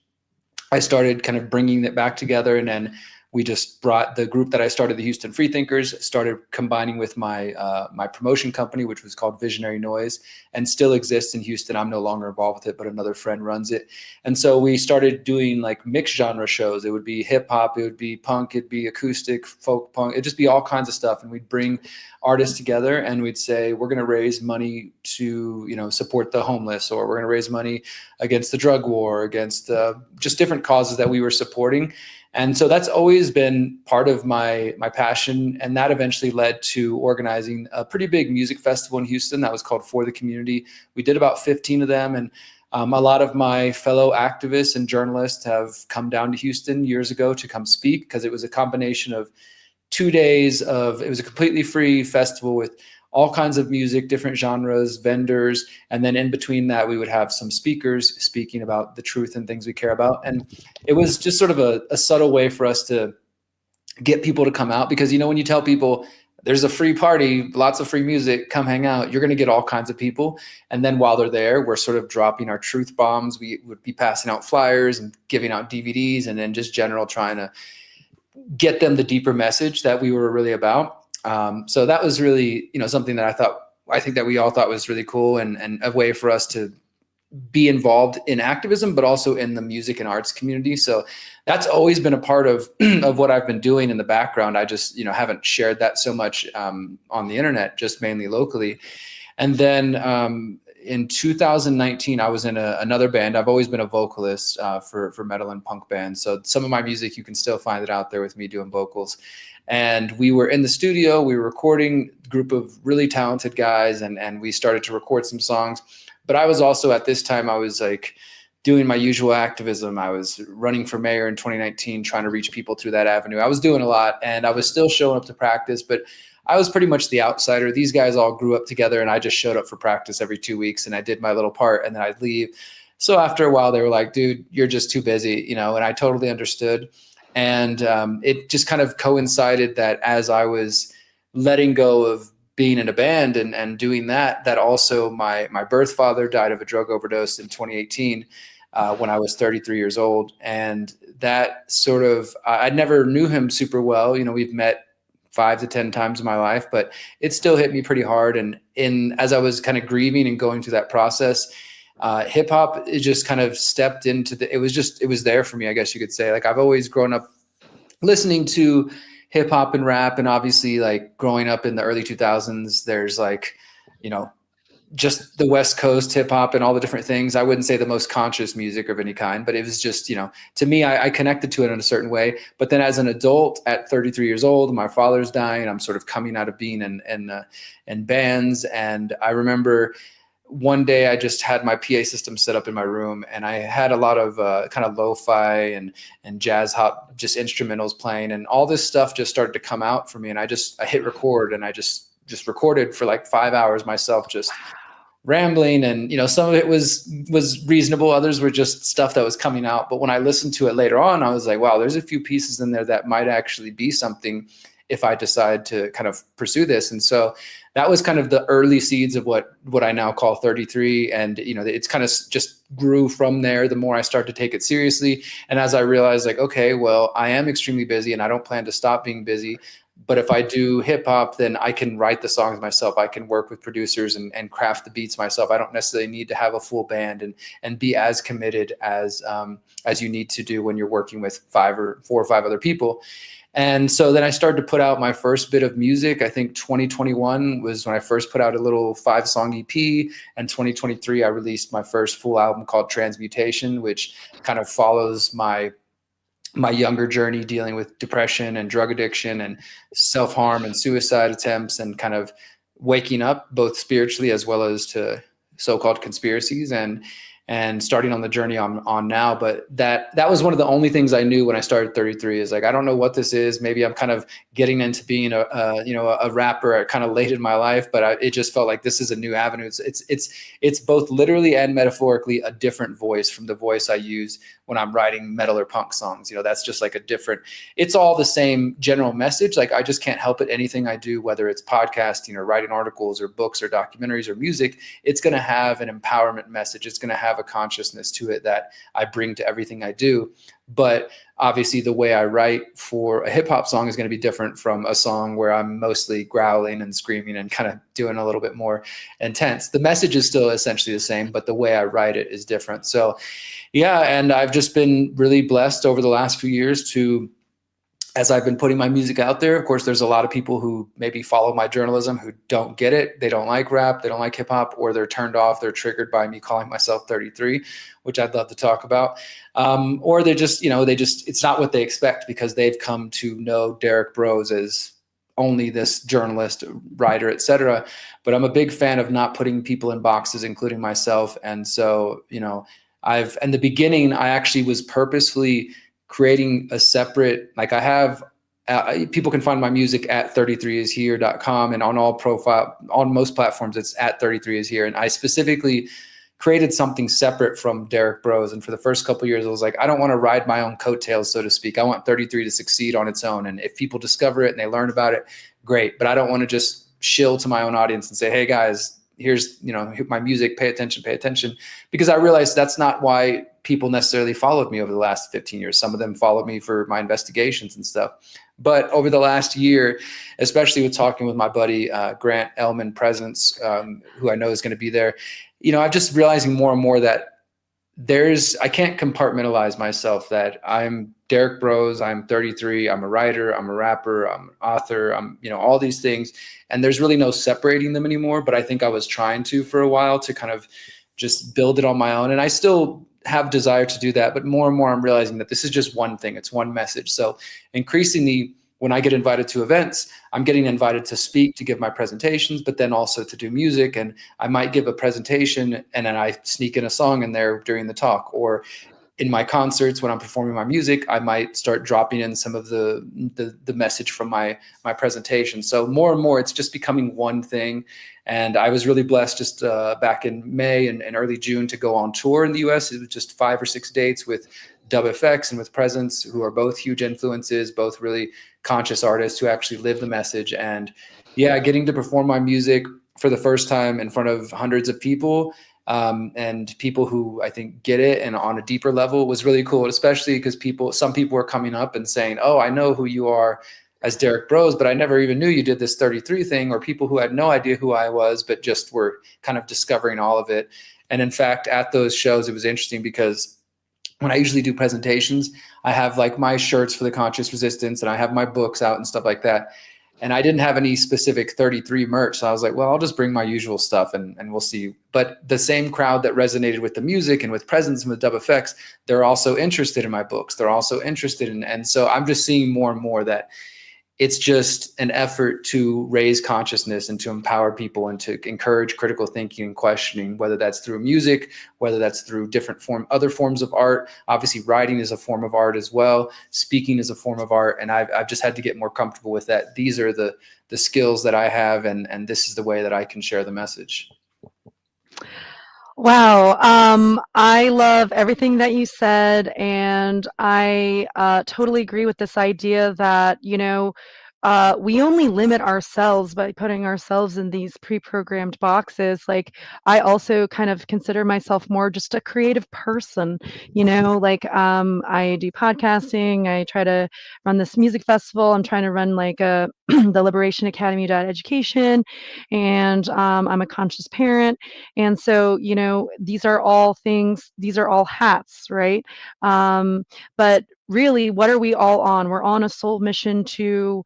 I started kind of bringing it back together. And then we just brought the group that I started, the Houston Freethinkers, started combining with my my promotion company, which was called Visionary Noise, and still exists in Houston. I'm no longer involved with it, but another friend runs it. And so we started doing like mixed genre shows. It would be hip hop, it would be punk, it'd be acoustic, folk punk, it'd just be all kinds of stuff. And we'd bring artists together and we'd say, we're going to raise money to, support the homeless, or we're going to raise money against the drug war, against just different causes that we were supporting. And so that's always been part of my passion. And that eventually led to organizing a pretty big music festival in Houston that was called For the Community. We did about 15 of them. And a lot of my fellow activists and journalists have come down to Houston years ago to come speak, because it was a combination of 2 days it was a completely free festival with all kinds of music, different genres, vendors. And then in between that, we would have some speakers speaking about the truth and things we care about. And it was just sort of a subtle way for us to get people to come out, because, when you tell people there's a free party, lots of free music, come hang out, you're going to get all kinds of people. And then while they're there, we're sort of dropping our truth bombs. We would be passing out flyers and giving out DVDs, and then just general trying to get them the deeper message that we were really about. So that was really, something that I think that we all thought was really cool, and a way for us to be involved in activism, but also in the music and arts community. So that's always been a part of what I've been doing in the background. I just, haven't shared that so much on the internet, just mainly locally. And then in 2019, I was in another band. I've always been a vocalist for metal and punk bands. So some of my music, you can still find it out there with me doing vocals. And we were in the studio, we were recording a group of really talented guys, and we started to record some songs. But I was also, at this time, I was like doing my usual activism. I was running for mayor in 2019, trying to reach people through that avenue. I was doing a lot, and I was still showing up to practice, but I was pretty much the outsider. These guys all grew up together, and I just showed up for practice every 2 weeks, and I did my little part, and then I'd leave. So after a while, they were like, dude, you're just too busy, and I totally understood. And it just kind of coincided that as I was letting go of being in a band and doing that also my birth father died of a drug overdose in 2018 when I was 33 years old. And that sort of, I never knew him super well. We've met 5 to 10 times in my life, but it still hit me pretty hard. And as I was kind of grieving and going through that process, hip hop, it just kind of stepped into it was there for me, I guess you could say. Like, I've always grown up listening to hip hop and rap, and obviously, like, growing up in the early 2000s, there's like, just the West Coast hip hop and all the different things. I wouldn't say the most conscious music of any kind, but it was just, to me, I connected to it in a certain way. But then as an adult at 33 years old, my father's dying. I'm sort of coming out of being in bands. And I remember one day I just had my PA system set up in my room, and I had a lot of kind of lo-fi and jazz hop, just instrumentals playing, and all this stuff just started to come out for me. And I hit record, and I just recorded for like 5 hours myself, just rambling. And, some of it was reasonable. Others were just stuff that was coming out. But when I listened to it later on, I was like, wow, there's a few pieces in there that might actually be something if I decide to kind of pursue this. And so that was kind of the early seeds of what I now call 33. And, it's kind of just grew from there the more I started to take it seriously. And as I realized, like, okay, well, I am extremely busy and I don't plan to stop being busy. But if I do hip hop, then I can write the songs myself. I can work with producers and craft the beats myself. I don't necessarily need to have a full band and be as committed as you need to do when you're working with 4 or 5 other people. And so then I started to put out my first bit of music. I think 2021 was when I first put out a little 5-song EP. And 2023, I released my first full album called Transmutation, which kind of follows my younger journey dealing with depression and drug addiction and self-harm and suicide attempts, and kind of waking up both spiritually as well as to so-called conspiracies, and starting on the journey I'm on now. But that was one of the only things I knew when I started 33 is like, I don't know what this is. Maybe I'm kind of getting into being a rapper kind of late in my life, but it just felt like this is a new avenue. It's both literally and metaphorically a different voice from the voice I use when I'm writing metal or punk songs. That's just like it's all the same general message. Like, I just can't help it. Anything I do, whether it's podcasting or writing articles or books or documentaries or music, it's going to have an empowerment message. It's going to have a consciousness to it that I bring to everything I do. But obviously the way I write for a hip hop song is going to be different from a song where I'm mostly growling and screaming and kind of doing a little bit more intense. The message is still essentially the same, but the way I write it is different. So yeah, and I've just been really blessed over the last few years as I've been putting my music out there. Of course, there's a lot of people who maybe follow my journalism who don't get it. They don't like rap, they don't like hip hop, or they're turned off. They're triggered by me calling myself 33, which I'd love to talk about. Or they're just, it's not what they expect because they've come to know Derrick Broze as only this journalist, writer, etc. But I'm a big fan of not putting people in boxes, including myself. And so, in the beginning, I actually was purposefully creating a separate, like I have, people can find my music at 33ishere.com, and on most platforms, it's at 33ishere. And I specifically created something separate from Derrick Broze. And for the first couple of years, I was like, I don't want to ride my own coattails, so to speak. I want 33 to succeed on its own. And if people discover it and they learn about it, great. But I don't want to just shill to my own audience and say, hey guys, here's, my music, pay attention. Because I realized that's not why people necessarily followed me over the last 15 years. Some of them followed me for my investigations and stuff. But over the last year, especially with talking with my buddy, Grant Elman Presence, who I know is going to be there, I'm just realizing more and more that I can't compartmentalize myself, that I'm Derrick Broze, I'm 33, I'm a writer, I'm a rapper, I'm an author, I'm, all these things. And there's really no separating them anymore. But I think I was trying to for a while to kind of just build it on my own. And I still have desire to do that. But more and more, I'm realizing that this is just one thing. It's one message. So increasingly, when I get invited to events, I'm getting invited to speak, to give my presentations, but then also to do music. And I might give a presentation and then I sneak in a song in there during the talk. Or in my concerts, when I'm performing my music, I might start dropping in some of the message from my presentation. So more and more, it's just becoming one thing. And I was really blessed just back in May and early June to go on tour in the US. It was just 5 or 6 dates with Dub FX and with Presence, who are both huge influences, both really conscious artists who actually live the message. And yeah, getting to perform my music for the first time in front of hundreds of people, and people who I think get it and on a deeper level was really cool, especially because some people were coming up and saying, oh, I know who you are as Derrick Broze, but I never even knew you did this 33 thing, or people who had no idea who I was, but just were kind of discovering all of it. And in fact, at those shows, it was interesting because when I usually do presentations, I have like my shirts for the Conscious Resistance and I have my books out and stuff like that. And I didn't have any specific 33 merch. So I was like, well, I'll just bring my usual stuff and we'll see. But the same crowd that resonated with the music and with Presence and with Dub FX, they're also interested in my books. They're also interested in, and so I'm just seeing more and more that it's just an effort to raise consciousness and to empower people and to encourage critical thinking and questioning, whether that's through music, whether that's through other forms of art. Obviously, writing is a form of art as well. Speaking is a form of art. And I've just had to get more comfortable with that. These are the skills that I have, and this is the way that I can share the message. Wow. I love everything that you said, and I totally agree with this idea that, we only limit ourselves by putting ourselves in these pre-programmed boxes. Like, I also kind of consider myself more just a creative person, like, I do podcasting, I try to run this music festival, I'm trying to run like a the Liberation Academy education, and I'm a conscious parent. And so, these are all things, these are all hats, right? But really, what are we all on? We're on a soul mission to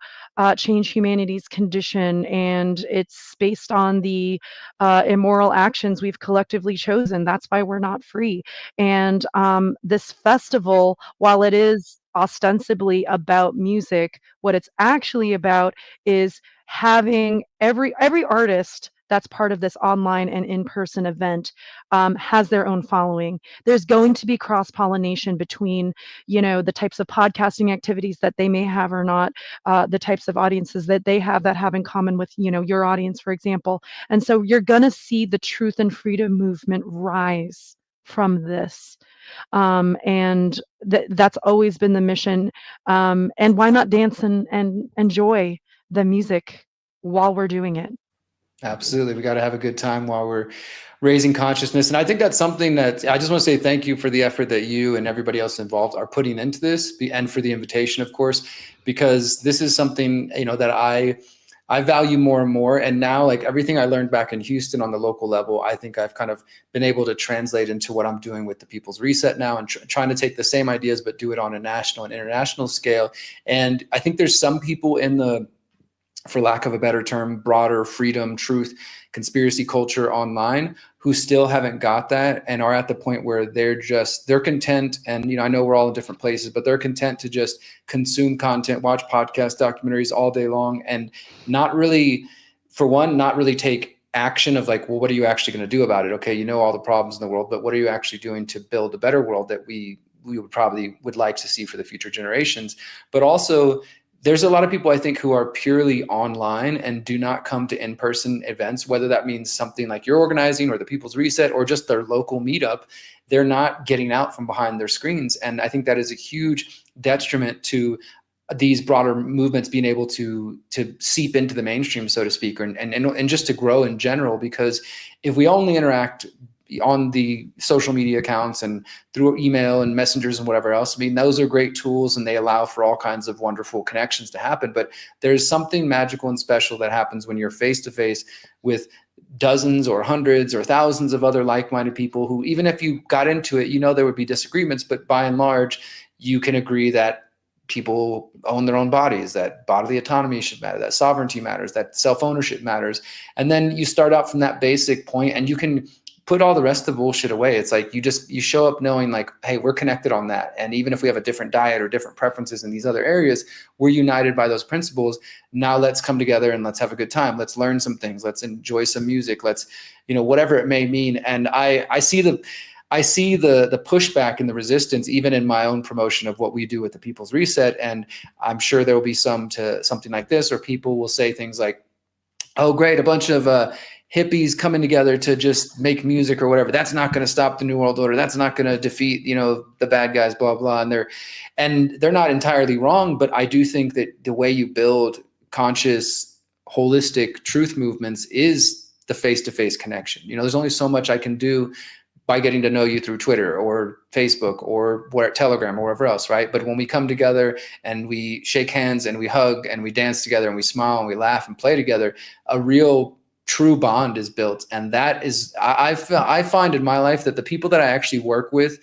change humanity's condition, and it's based on the immoral actions we've collectively chosen. That's why we're not free. And this festival, while it is ostensibly about music, what it's actually about is having every artist that's part of this online and in-person event has their own following. There's going to be cross-pollination between, the types of podcasting activities that they may have or not, the types of audiences that they have that have in common with, your audience, for example. And so you're going to see the truth and freedom movement rise from this. And that's always been the mission. And why not dance and enjoy the music while we're doing it? Absolutely. We got to have a good time while we're raising consciousness. And I think that's something that I just want to say thank you for the effort that you and everybody else involved are putting into this, and for the invitation, of course, because this is something, that I value more and more. And now, like, everything I learned back in Houston on the local level, I think I've kind of been able to translate into what I'm doing with the People's Reset now, and trying to take the same ideas, but do it on a national and international scale. And I think there's some people in the, for lack of a better term, broader freedom, truth, conspiracy culture online who still haven't got that and are at the point where they're content. And, I know we're all in different places, but they're content to just consume content, watch podcasts, documentaries all day long, and not really, for one, not really take action of like, well, what are you actually going to do about it? Okay, all the problems in the world, but what are you actually doing to build a better world that we would like to see for the future generations? But also, there's a lot of people, I think, who are purely online and do not come to in-person events, whether that means something like you're organizing or the People's Reset or just their local meetup. They're not getting out from behind their screens. And I think that is a huge detriment to these broader movements being able to seep into the mainstream, so to speak, and just to grow in general. Because if we only interact on the social media accounts and through email and messengers and whatever else, those are great tools and they allow for all kinds of wonderful connections to happen. But there's something magical and special that happens when you're face to face with dozens or hundreds or thousands of other like-minded people who, even if you got into it, there would be disagreements, but by and large, you can agree that people own their own bodies, that bodily autonomy should matter, that sovereignty matters, that self-ownership matters. And then you start out from that basic point and you can put all the rest of the bullshit away. It's like you show up knowing like, hey, we're connected on that. And even if we have a different diet or different preferences in these other areas, we're united by those principles. Now let's come together and let's have a good time. Let's learn some things. Let's enjoy some music. Let's, whatever it may mean. And I see the pushback and the resistance, even in my own promotion of what we do with the People's Reset. And I'm sure there will be some to something like this, or people will say things like, oh, great, a bunch of hippies coming together to just make music or whatever. That's not going to stop the New World Order. That's not going to defeat, the bad guys, blah, blah. And they're not entirely wrong, but I do think that the way you build conscious, holistic truth movements is the face-to-face connection. There's only so much I can do by getting to know you through Twitter or Facebook or Telegram or wherever else, right? But when we come together and we shake hands and we hug and we dance together and we smile and we laugh and play together, a real true bond is built. And that is, I find in my life that the people that I actually work with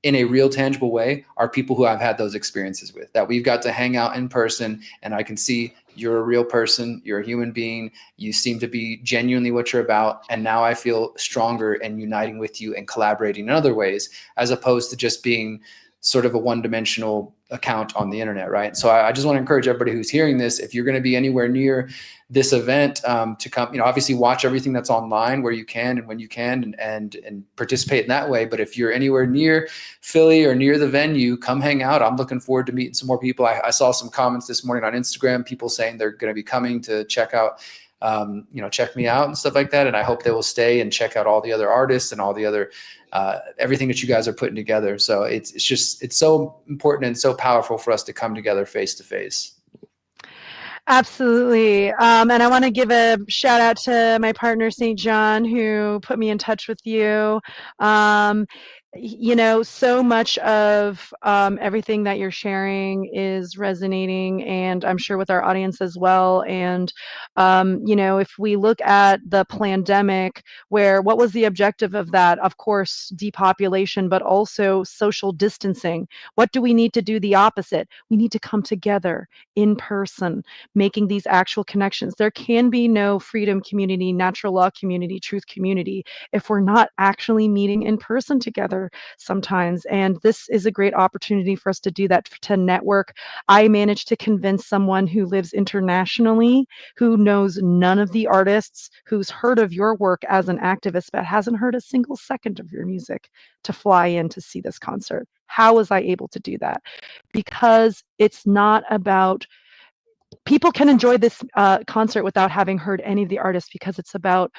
in a real tangible way are people who I've had those experiences with, that we've got to hang out in person and I can see you're a real person, you're a human being, you seem to be genuinely what you're about. And now I feel stronger and uniting with you and collaborating in other ways, as opposed to just being sort of a one-dimensional account on the internet, right? So I just want to encourage everybody who's hearing this, if you're going to be anywhere near this event, to come, obviously watch everything that's online where you can and when you can, and participate in that way. But if you're anywhere near Philly or near the venue, come hang out. I'm looking forward to meeting some more people. I saw some comments this morning on Instagram, people saying they're going to be coming to check out, check me out and stuff like that. And I hope they will stay and check out all the other artists and all the other, everything that you guys are putting together. So it's so important and so powerful for us to come together face to face. Absolutely. And I want to give a shout out to my partner, St. John, who put me in touch with you. Um, so much of everything that you're sharing is resonating, and I'm sure with our audience as well. And, if we look at the pandemic, where what was the objective of that? Of course, depopulation, but also social distancing. What do we need to do the opposite? We need to come together in person, making these actual connections. There can be no freedom community, natural law community, truth community if we're not actually meeting in person together sometimes. And this is a great opportunity for us to do that, to network. I managed to convince someone who lives internationally, who knows none of the artists, who's heard of your work as an activist, but hasn't heard a single second of your music, to fly in to see this concert. How was I able to do that? Because it's not about, people can enjoy this concert without having heard any of the artists, because it's about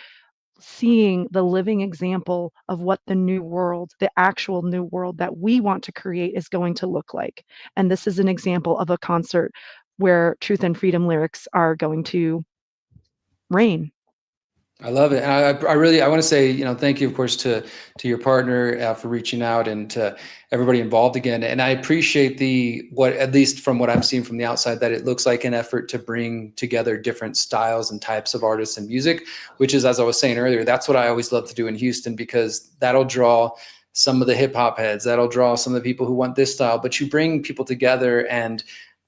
seeing the living example of what the new world, the actual new world that we want to create, is going to look like. And this is an example of a concert where truth and freedom lyrics are going to reign. I love it. And I want to say, thank you, of course, to your partner for reaching out, and to everybody involved again. And I appreciate at least from what I'm seeing from the outside, that it looks like an effort to bring together different styles and types of artists and music, which is, as I was saying earlier, that's what I always love to do in Houston, because that'll draw some of the hip hop heads, that'll draw some of the people who want this style, but you bring people together, and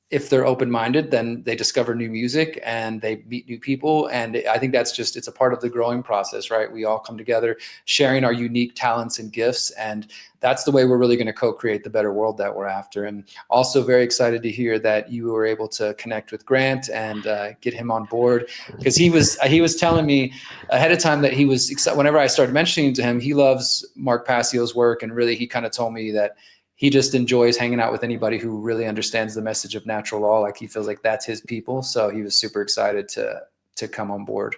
if they're open-minded, then they discover new music and they meet new people. And I think that's it's a part of the growing process, right? We all come together sharing our unique talents and gifts. And that's the way we're really going to co-create the better world that we're after. And also very excited to hear that you were able to connect with Grant and get him on board, because he was telling me ahead of time that whenever I started mentioning to him, he loves Mark Passio's work. And really, he kind of told me that he just enjoys hanging out with anybody who really understands the message of natural law. Like, he feels like that's his people. So he was super excited to come on board.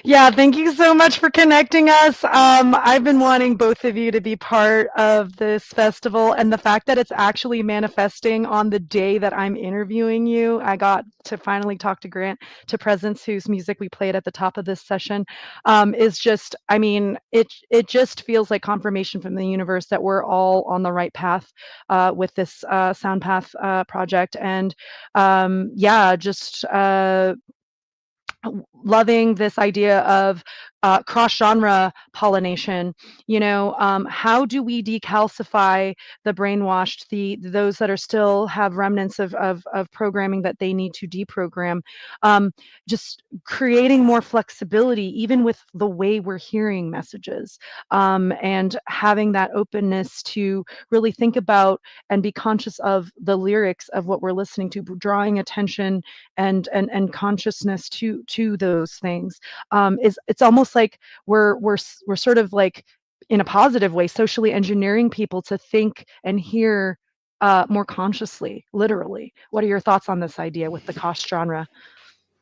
Yeah, thank you so much for connecting us. I've been wanting both of you to be part of this festival, and the fact that it's actually manifesting on the day that I'm interviewing you. I got to finally talk to Grant, to Presence, whose music we played at the top of this session, is just, it just feels like confirmation from the universe that we're all on the right path with this Soundpath project. And just loving this idea of cross-genre pollination. How do we decalcify the brainwashed, those that are still have remnants of programming that they need to deprogram? Just creating more flexibility, even with the way we're hearing messages, and having that openness to really think about and be conscious of the lyrics of what we're listening to, drawing attention and consciousness to those things. It's almost like we're sort of like, in a positive way, socially engineering people to think and hear more consciously, literally. What are your thoughts on this idea with the cost genre?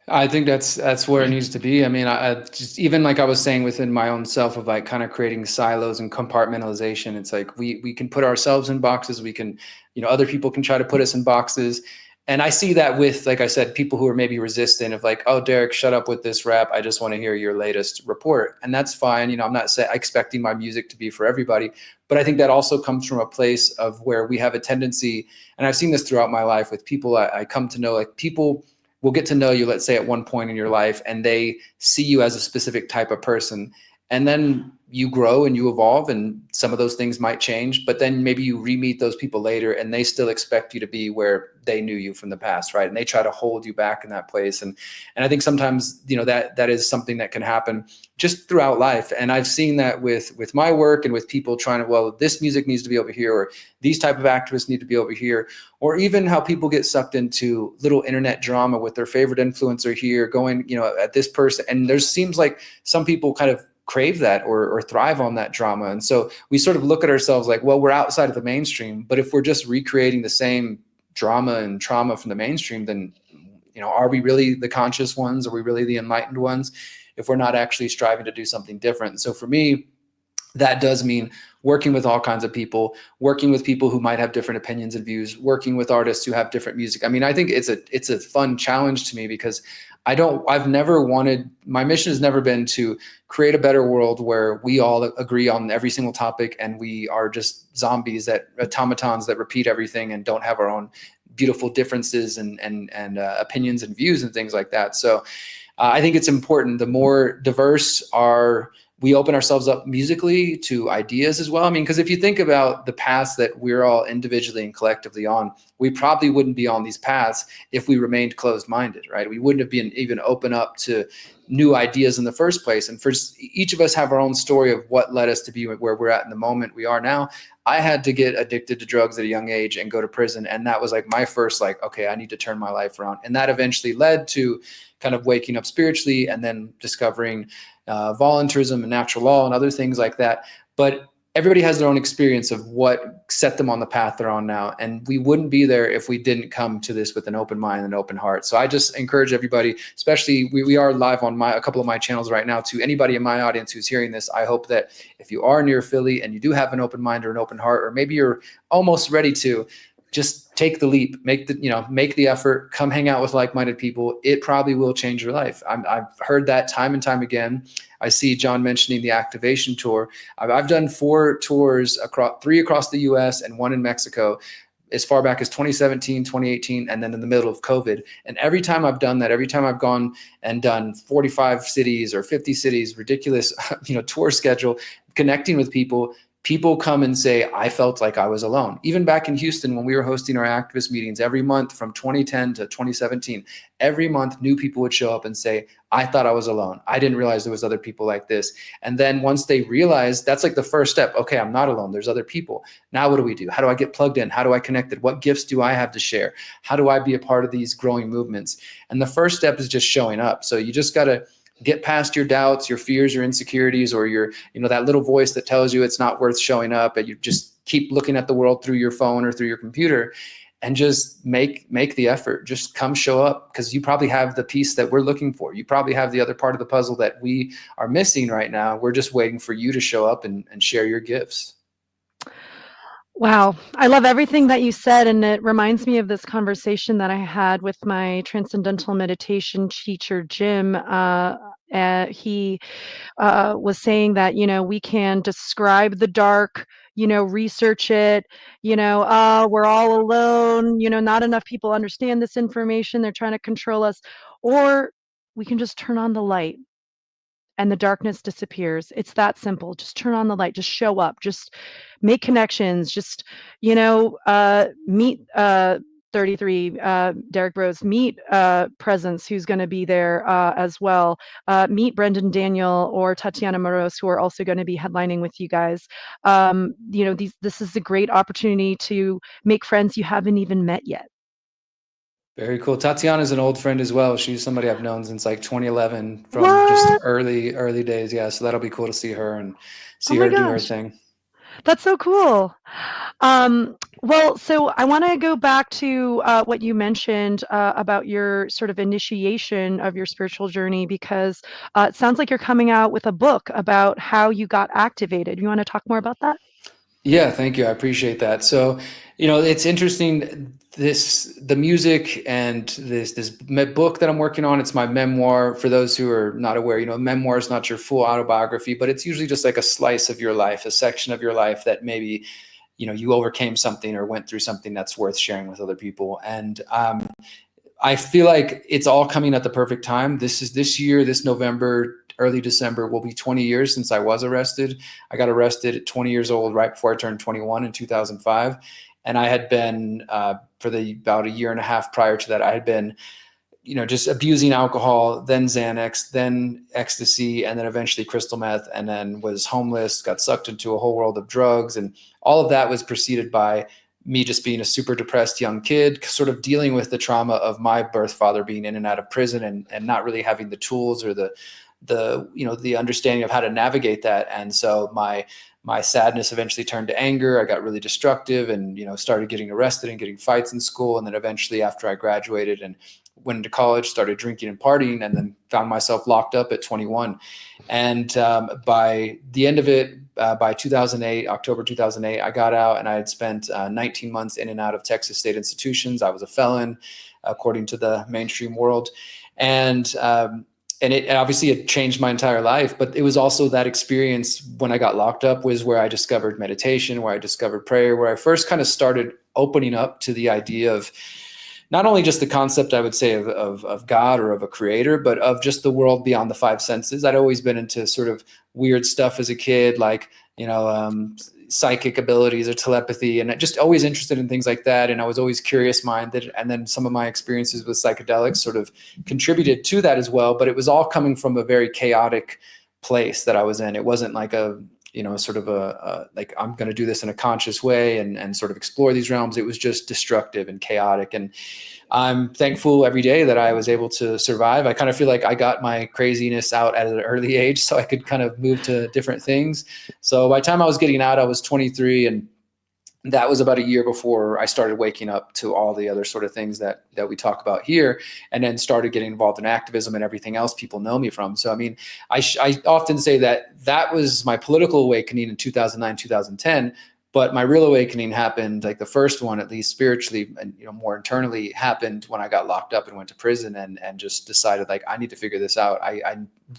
I think that's where it needs to be. I mean, I just, even like I was saying within my own self, of like kind of creating silos and compartmentalization. It's like we can put ourselves in boxes. We can, other people can try to put us in boxes. And I see that with, like I said, people who are maybe resistant of like, oh, Derrick, shut up with this rap. I just want to hear your latest report. And that's fine. I'm not expecting my music to be for everybody. But I think that also comes from a place of where we have a tendency, and I've seen this throughout my life with people I come to know, like people will get to know you, let's say at one point in your life, and they see you as a specific type of person. And then you grow and you evolve, and some of those things might change, but then maybe you re-meet those people later and they still expect you to be where they knew you from the past, right? And they try to hold you back in that place. And I think sometimes, that is something that can happen just throughout life. And I've seen that with my work and with people trying to, well, this music needs to be over here, or these type of activists need to be over here, or even how people get sucked into little internet drama with their favorite influencer here going, at this person. And there seems like some people kind of crave that or thrive on that drama. And so we sort of look at ourselves like, well, we're outside of the mainstream, but if we're just recreating the same drama and trauma from the mainstream, then, are we really the conscious ones? Are we really the enlightened ones if we're not actually striving to do something different? So for me, that does mean working with all kinds of people, working with people who might have different opinions and views, working with artists who have different music. I mean, I think it's a fun challenge to me because I've never wanted, my mission has never been to create a better world where we all agree on every single topic and we are just zombies, automatons that repeat everything and don't have our own beautiful differences and opinions and views and things like that. So I think it's important. The more diverse we open ourselves up musically to ideas as well. I mean, because if you think about the paths that we're all individually and collectively on, we probably wouldn't be on these paths if we remained closed-minded, right? We wouldn't have been even open up to new ideas in the first place. And for each of us have our own story of what led us to be where we're at in the moment we are now. I had to get addicted to drugs at a young age and go to prison. And that was like my first, like, okay, I need to turn my life around. And that eventually led to kind of waking up spiritually and then discovering voluntarism and natural law and other things like that. But everybody has their own experience of what set them on the path they're on now. And we wouldn't be there if we didn't come to this with an open mind and an open heart. So I just encourage everybody, especially we are live on a couple of my channels right now, to anybody in my audience who's hearing this. I hope that if you are near Philly and you do have an open mind or an open heart, or maybe you're almost ready to, just take the leap, make the effort, come hang out with like-minded people. It probably will change your life. I've heard that time and time again. I see John mentioning the activation tour. I've done 4 tours, 3 across the US and 1 in Mexico, as far back as 2017, 2018, and then in the middle of COVID. And every time I've done that, every time I've gone and done 45 cities or 50 cities, ridiculous, tour schedule, connecting with people come and say, I felt like I was alone. Even back in Houston, when we were hosting our activist meetings every month from 2010 to 2017, every month new people would show up and say, I thought I was alone. I didn't realize there was other people like this. And then once they realized, that's like the first step. Okay, I'm not alone. There's other people. Now what do we do? How do I get plugged in? How do I connect it? What gifts do I have to share? How do I be a part of these growing movements? And the first step is just showing up. So you just got to get past your doubts, your fears, your insecurities, or your, that little voice that tells you it's not worth showing up, and you just keep looking at the world through your phone or through your computer, and just make the effort. Just come show up, because you probably have the piece that we're looking for. You probably have the other part of the puzzle that we are missing right now. We're just waiting for you to show up and share your gifts. Wow. I love everything that you said. And it reminds me of this conversation that I had with my transcendental meditation teacher, Jim. He was saying that, we can describe the dark, research it, we're all alone, not enough people understand this information. They're trying to control us. Or we can just turn on the light and the darkness disappears. It's that simple. Just turn on the light, just show up, just make connections, just, meet 33, Derrick Broze, meet Presence, who's going to be there as well. Meet Brendan Daniel or Tatiana Moros, who are also going to be headlining with you guys. This is a great opportunity to make friends you haven't even met yet. Very cool. Tatiana's an old friend as well. She's somebody I've known since like 2011 from just early days. Yeah. So that'll be cool to see her and see her do her thing. That's so cool. Well, so I want to go back to what you mentioned about your sort of initiation of your spiritual journey, because it sounds like you're coming out with a book about how you got activated. You want to talk more about that? Yeah, thank you. I appreciate that. So, it's interesting, the music and this book that I'm working on, it's my memoir. For those who are not aware, memoir is not your full autobiography, but it's usually just like a slice of your life, a section of your life that maybe, you overcame something or went through something that's worth sharing with other people. And I feel like it's all coming at the perfect time. This year, this November, early December, will be 20 years since I was arrested. I got arrested at 20 years old, right before I turned 21 in 2005. And I had been, for about a year and a half prior to that, I had been, just abusing alcohol, then Xanax, then ecstasy, and then eventually crystal meth, and then was homeless, got sucked into a whole world of drugs. And all of that was preceded by me just being a super depressed young kid, sort of dealing with the trauma of my birth father being in and out of prison and not really having the tools or the understanding of how to navigate that. And so my my sadness eventually turned to anger. I got really destructive and, started getting arrested and getting fights in school. And then eventually after I graduated and went into college, started drinking and partying, and then found myself locked up at 21. And by the end of it, by 2008, October 2008, I got out, and I had spent 19 months in and out of Texas state institutions. I was a felon, according to the mainstream world. And it obviously it changed my entire life, but it was also that experience when I got locked up was where I discovered meditation, where I discovered prayer, where I first kind of started opening up to the idea of not only just the concept, I would say, of God or of a creator, but of just the world beyond the five senses. I'd always been into sort of weird stuff as a kid, like, psychic abilities or telepathy, and just always interested in things like that. And I was always curious minded. And then some of my experiences with psychedelics sort of contributed to that as well. But it was all coming from a very chaotic place that I was in. It wasn't like sort of like, I'm going to do this in a conscious way and sort of explore these realms. It was just destructive and chaotic. And I'm thankful every day that I was able to survive. I kind of feel like I got my craziness out at an early age so I could kind of move to different things. So by the time I was getting out, I was 23, and that was about a year before I started waking up to all the other sort of things that we talk about here, and then started getting involved in activism and everything else people know me from. So, I mean, I often say that was my political awakening in 2009, 2010, but my real awakening happened, like the first one, at least spiritually and, more internally, happened when I got locked up and went to prison and just decided, like, I need to figure this out. I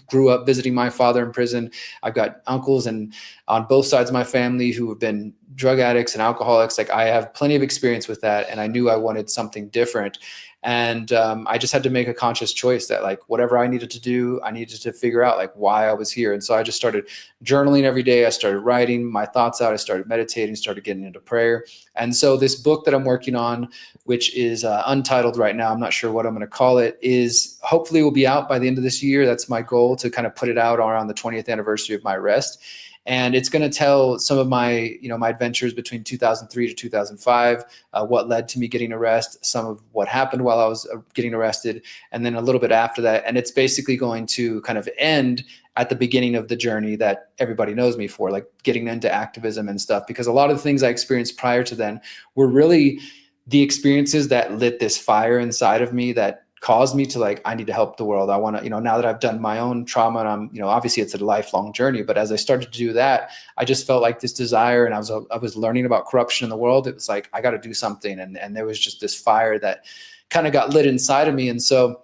grew up visiting my father in prison. I've got uncles and on both sides of my family who have been drug addicts and alcoholics. Like, I have plenty of experience with that. And I knew I wanted something different. And I just had to make a conscious choice that, like, whatever I needed to do, I needed to figure out, like, why I was here. And so I just started journaling every day. I started writing my thoughts out. I started meditating, started getting into prayer. And so this book that I'm working on, which is untitled right now, I'm not sure what I'm going to call it, is hopefully will be out by the end of this year. That's my goal, to kind of put it out around the 20th anniversary of my arrest. And it's going to tell some of my, my adventures between 2003 to 2005, what led to me getting arrested, some of what happened while I was getting arrested, and then a little bit after that. And it's basically going to kind of end at the beginning of the journey that everybody knows me for, like getting into activism and stuff, because a lot of the things I experienced prior to then were really the experiences that lit this fire inside of me that caused me to, like, I need to help the world. I want to, now that I've done my own trauma, and I'm, obviously it's a lifelong journey, but as I started to do that, I just felt like this desire, and I was learning about corruption in the world. It was like, I got to do something. And there was just this fire that kind of got lit inside of me. And so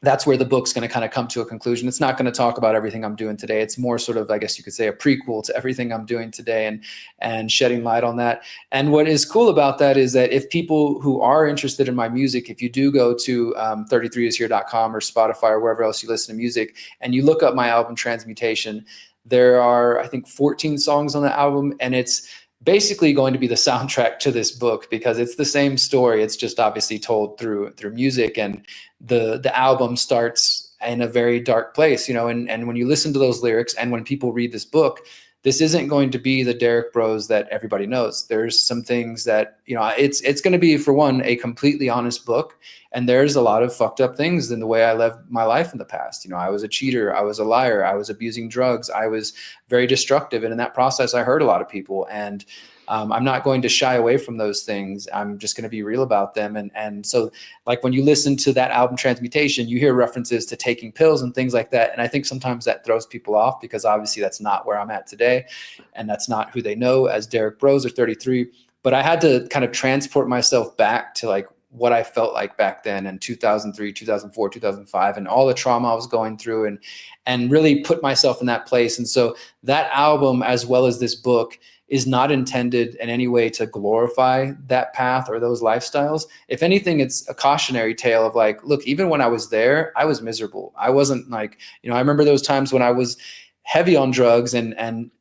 that's where the book's going to kind of come to a conclusion. It's not going to talk about everything I'm doing today. It's more sort of, I guess you could say, a prequel to everything I'm doing today, and shedding light on that. And what is cool about that is that if people who are interested in my music, if you do go to 33ishere.com or Spotify or wherever else you listen to music, and you look up my album Transmutation, there are, I think, 14 songs on the album, and it's basically going to be the soundtrack to this book, because it's the same story. It's just obviously told through music, and the album starts in a very dark place, and when you listen to those lyrics and when people read this book, this isn't going to be the Derrick Broze that everybody knows. There's some things that, it's going to be, for one, a completely honest book. And there's a lot of fucked up things in the way I lived my life in the past. I was a cheater. I was a liar. I was abusing drugs. I was very destructive. And in that process, I hurt a lot of people. And I'm not going to shy away from those things. I'm just going to be real about them. And so, like, when you listen to that album Transmutation, you hear references to taking pills and things like that. And I think sometimes that throws people off, because obviously that's not where I'm at today. And that's not who they know as Derrick Broze or 33. But I had to kind of transport myself back to, like, what I felt like back then in 2003, 2004, 2005, and all the trauma I was going through, and really put myself in that place. And so that album, as well as this book, is not intended in any way to glorify that path or those lifestyles. If anything, it's a cautionary tale of, like, look, even when I was there, I was miserable. I wasn't like, I remember those times when I was heavy on drugs, and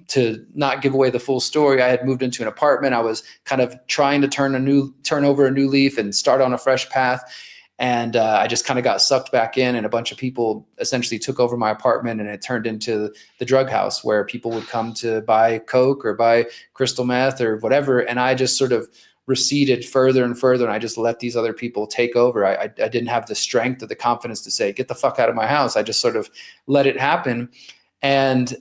to not give away the full story, I had moved into an apartment. I was kind of trying to turn over a new leaf and start on a fresh path. And I just kind of got sucked back in, and a bunch of people essentially took over my apartment, and it turned into the drug house where people would come to buy coke or buy crystal meth or whatever. And I just sort of receded further and further, and I just let these other people take over. I didn't have the strength or the confidence to say, get the fuck out of my house. I just sort of let it happen. And,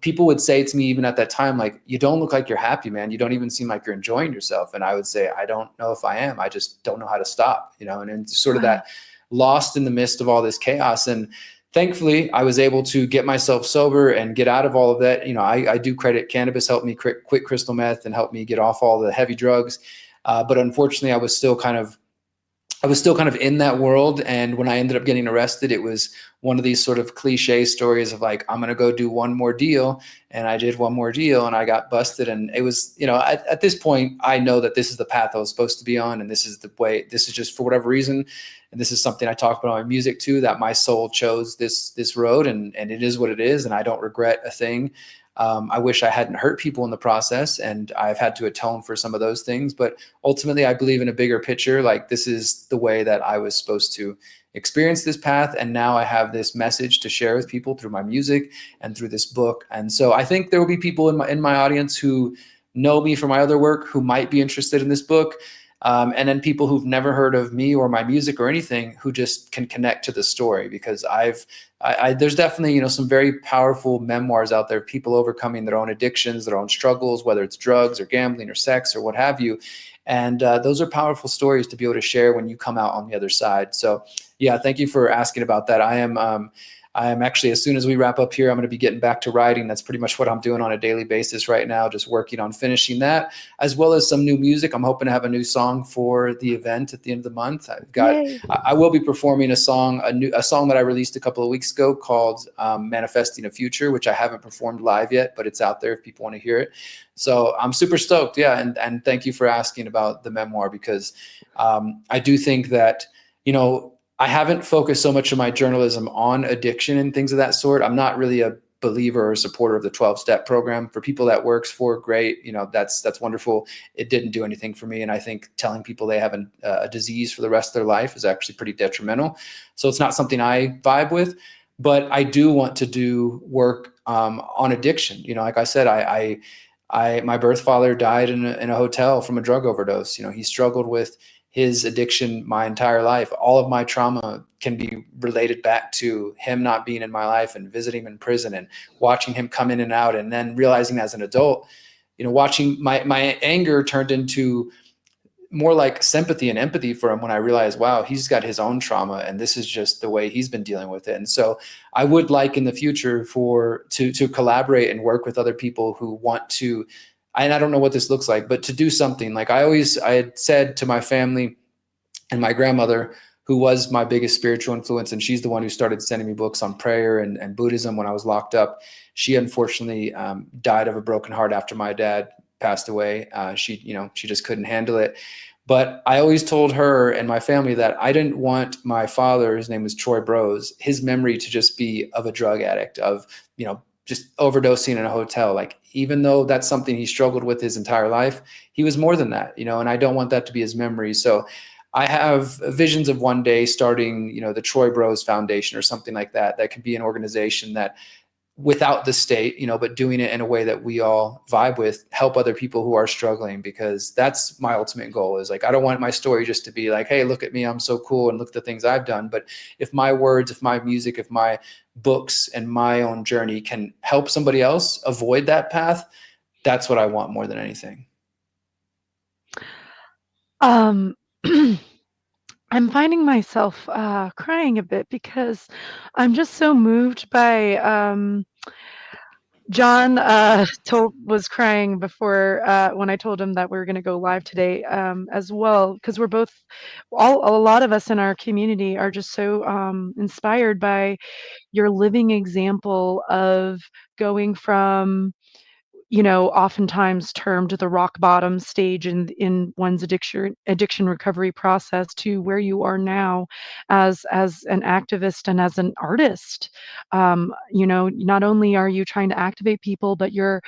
people would say to me even at that time, like, you don't look like you're happy, man. You don't even seem like you're enjoying yourself. And I would say, I don't know if I am. I just don't know how to stop, and then sort of that lost in the midst of all this chaos. And thankfully, I was able to get myself sober and get out of all of that. I do credit cannabis helped me quit crystal meth and helped me get off all the heavy drugs. But unfortunately, I was still kind of in that world. And when I ended up getting arrested, it was one of these sort of cliche stories of like, I'm going to go do one more deal. And I did one more deal and I got busted. And it was, at this point, I know that this is the path I was supposed to be on. And this is the way, this is just for whatever reason. And this is something I talk about in my music too, that my soul chose this road, and it is what it is. And I don't regret a thing. I wish I hadn't hurt people in the process, and I've had to atone for some of those things. But ultimately, I believe in a bigger picture. Like, this is the way that I was supposed to experience this path. And now I have this message to share with people through my music and through this book. And so I think there will be people in my audience who know me from my other work who might be interested in this book. And then people who've never heard of me or my music or anything who just can connect to the story, because there's definitely, some very powerful memoirs out there, people overcoming their own addictions, their own struggles, whether it's drugs or gambling or sex or what have you. And those are powerful stories to be able to share when you come out on the other side. So yeah, thank you for asking about that. I am actually, as soon as we wrap up here, I'm going to be getting back to writing. That's pretty much what I'm doing on a daily basis right now, just working on finishing that, as well as some new music. I'm hoping to have a new song for the event at the end of the month. I will be performing a song that I released a couple of weeks ago called Manifesting a Future, which I haven't performed live yet, but it's out there if people want to hear it. So I'm super stoked. Yeah. And thank you for asking about the memoir, because I do think that, I haven't focused so much of my journalism on addiction and things of that sort. I'm not really a believer or supporter of the 12-step program. For people that works for, great. That's wonderful. It didn't do anything for me. And I think telling people they have a disease for the rest of their life is actually pretty detrimental. So it's not something I vibe with, but I do want to do work on addiction. Like I said, my birth father died in a hotel from a drug overdose. He struggled with his addiction my entire life. All of my trauma can be related back to him not being in my life and visiting him in prison and watching him come in and out. And then realizing as an adult, watching my anger turned into more like sympathy and empathy for him when I realized, wow, he's got his own trauma and this is just the way he's been dealing with it. And so I would like in the future to collaborate and work with other people who want to, and I don't know what this looks like, but to do something. Like I had said to my family and my grandmother, who was my biggest spiritual influence, and she's the one who started sending me books on prayer and Buddhism when I was locked up. She unfortunately died of a broken heart after my dad passed away. She just couldn't handle it. But I always told her and my family that I didn't want my father, his name was Troy Broze, his memory to just be of a drug addict, of, just overdosing in a hotel. Like, even though that's something he struggled with his entire life, he was more than that, and I don't want that to be his memory. So I have visions of one day starting, the Troy Broze Foundation or something like that. That could be an organization that, without the state, but doing it in a way that we all vibe with, help other people who are struggling, because that's my ultimate goal. Is like, I don't want my story just to be like, hey, look at me, I'm so cool, and look at the things I've done. But if my words, if my music, if my books and my own journey can help somebody else avoid that path, that's what I want more than anything. I'm finding myself crying a bit because I'm just so moved by John was crying before when I told him that we were going to go live today as well, because we're both, a lot of us in our community are just so inspired by your living example of going from, oftentimes termed the rock bottom stage in one's addiction recovery process to where you are now as an activist and as an artist. Not only are you trying to activate people, but you're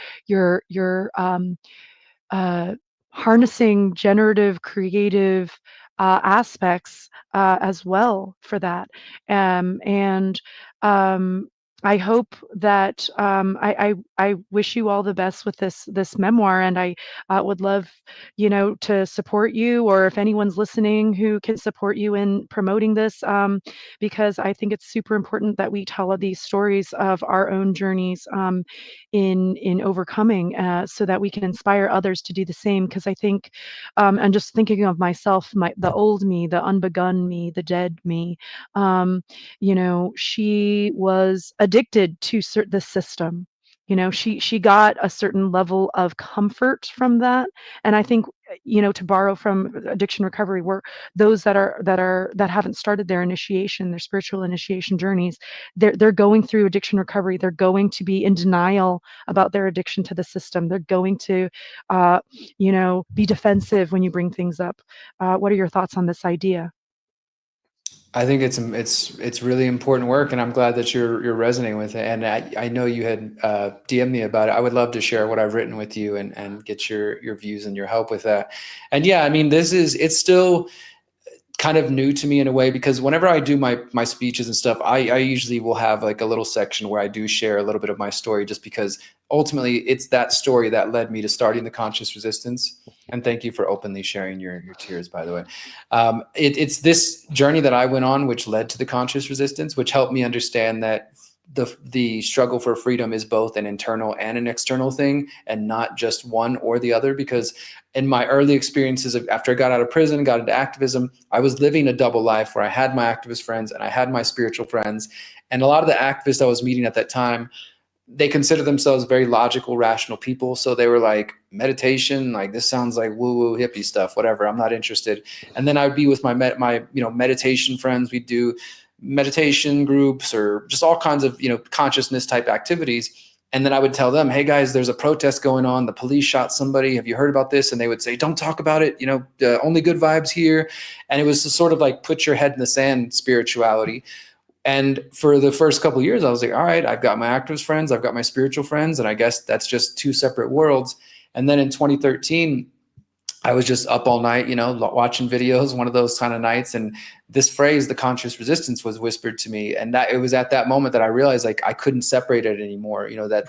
harnessing generative, creative aspects as well for that. And I hope that I wish you all the best with this memoir, and I would love, to support you, or if anyone's listening who can support you in promoting this, because I think it's super important that we tell these stories of our own journeys, in overcoming, so that we can inspire others to do the same. Because I think, and just thinking of myself, the old me, the unbegun me, the dead me, she was addicted to the system. She got a certain level of comfort from that. And I think, to borrow from addiction recovery, where those that haven't started their spiritual initiation journeys, they're going through addiction recovery. They're going to be in denial about their addiction to the system. They're going to, be defensive when you bring things up. What are your thoughts on this idea? I think it's really important work, and I'm glad that you're resonating with it. And I know you had DM'd me about it. I would love to share what I've written with you and get your views and your help with that. And yeah, I mean, it's still kind of new to me in a way, because whenever I do my speeches and stuff, I usually will have like a little section where I do share a little bit of my story, just because ultimately it's that story that led me to starting the conscious resistance. And thank you for openly sharing your tears, by the way. It's this journey that I went on which led to the conscious resistance, which helped me understand that the struggle for freedom is both an internal and an external thing, and not just one or the other. Because in my early experiences after I got out of prison, got into activism, I was living a double life where I had my activist friends and I had my spiritual friends. And a lot of the activists I was meeting at that time, they consider themselves very logical, rational people. So they were like, meditation, like this sounds like woo-woo hippie stuff, whatever, I'm not interested. And then I would be with my meditation friends. We'd do meditation groups or just all kinds of, consciousness type activities. And then I would tell them, hey guys, there's a protest going on. The police shot somebody. Have you heard about this? And they would say, don't talk about it. Only good vibes here. And it was sort of like put your head in the sand spirituality. And for the first couple of years, I was like, all right, I've got my activist friends, I've got my spiritual friends, and I guess that's just two separate worlds. And then in 2013, I was just up all night, watching videos, one of those kind of nights. And this phrase, the conscious resistance, was whispered to me. And that it was at that moment that I realized like I couldn't separate it anymore. That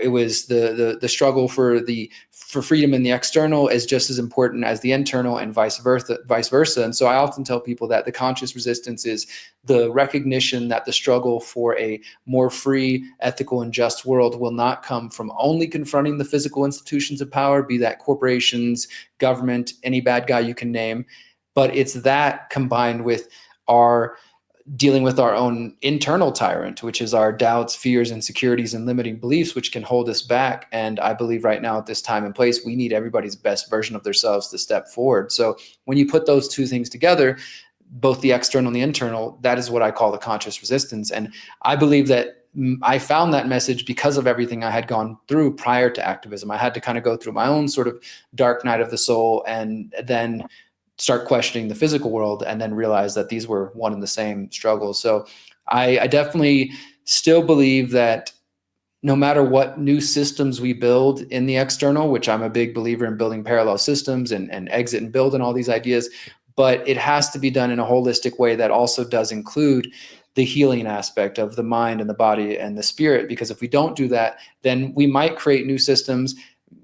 it was the struggle for freedom in the external is just as important as the internal, and vice versa. And so I often tell people that the conscious resistance is the recognition that the struggle for a more free, ethical, and just world will not come from only confronting the physical institutions of power, be that corporations, government, any bad guy you can name, but it's that combined with our dealing with our own internal tyrant, which is our doubts, fears, insecurities, and limiting beliefs, which can hold us back. And I believe right now at this time and place, we need everybody's best version of themselves to step forward. So when you put those two things together, both the external and the internal, that is what I call the conscious resistance. And I believe that I found that message because of everything I had gone through prior to activism. I had to kind of go through my own sort of dark night of the soul, and then start questioning the physical world, and then realize that these were one and the same struggles. So I definitely still believe that no matter what new systems we build in the external, which I'm a big believer in building parallel systems and exit and build and all these ideas, but it has to be done in a holistic way that also does include the healing aspect of the mind and the body and the spirit. Because if we don't do that, then we might create new systems.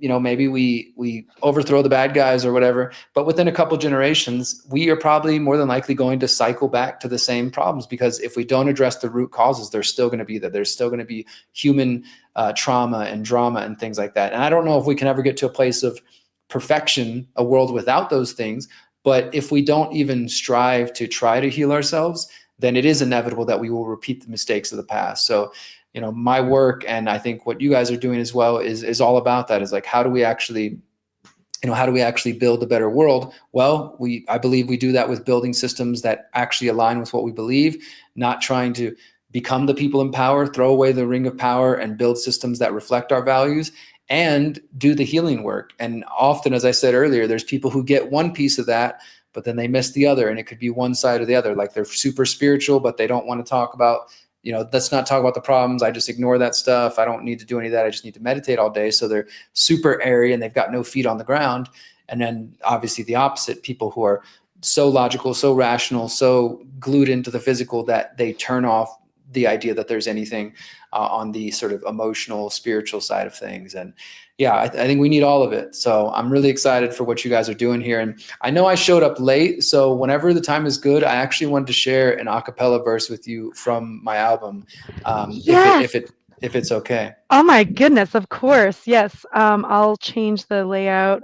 Maybe we overthrow the bad guys or whatever, but within a couple generations, we are probably more than likely going to cycle back to the same problems, because if we don't address the root causes, they're still going to be there. There's still going to be human trauma and drama and things like that. And I don't know if we can ever get to a place of perfection, a world without those things, but if we don't even strive to try to heal ourselves, then it is inevitable that we will repeat the mistakes of the past. So my work, and I think what you guys are doing as well, is all about that. Is like, how do we actually build a better world? Well, I believe we do that with building systems that actually align with what we believe, not trying to become the people in power, throw away the ring of power, and build systems that reflect our values, and do the healing work. And often, as I said earlier, there's people who get one piece of that, but then they miss the other, and it could be one side or the other. Like they're super spiritual, but they don't want to talk about, let's not talk about the problems. I just ignore that stuff. I don't need to do any of that. I just need to meditate all day. So they're super airy and they've got no feet on the ground. And then obviously the opposite, people who are so logical, so rational, so glued into the physical that they turn off the idea that there's anything on the sort of emotional, spiritual side of things. And yeah, I think we need all of it. So I'm really excited for what you guys are doing here. And I know I showed up late, so whenever the time is good, I actually wanted to share an a cappella verse with you from my album, Yes. if it's okay. Oh my goodness, of course. Yes. I'll change the layout.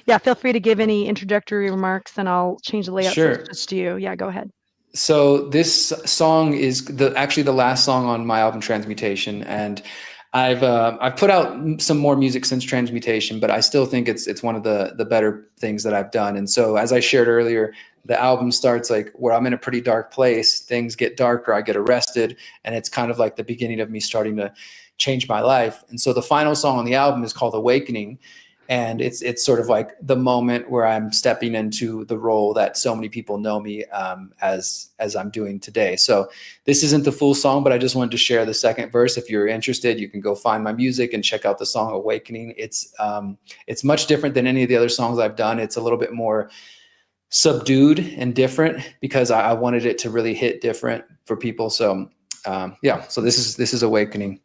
Yeah, feel free to give any introductory remarks and I'll change the layout so Sure. it's just you. Yeah, go ahead. So this song is actually the last song on my album Transmutation, and I've put out some more music since Transmutation, but I still think it's one of the better things that I've done. And so, as I shared earlier, the album starts like where I'm in a pretty dark place. Things get darker. I get arrested, and it's kind of like the beginning of me starting to change my life. And so, the final song on the album is called Awakening. And it's sort of like the moment where I'm stepping into the role that so many people know me as I'm doing today. So this isn't the full song, but I just wanted to share the second verse. If you're interested, you can go find my music and check out the song Awakening. It's much different than any of the other songs I've done. It's a little bit more subdued and different because I wanted it to really hit different for people. So yeah, so this is Awakening.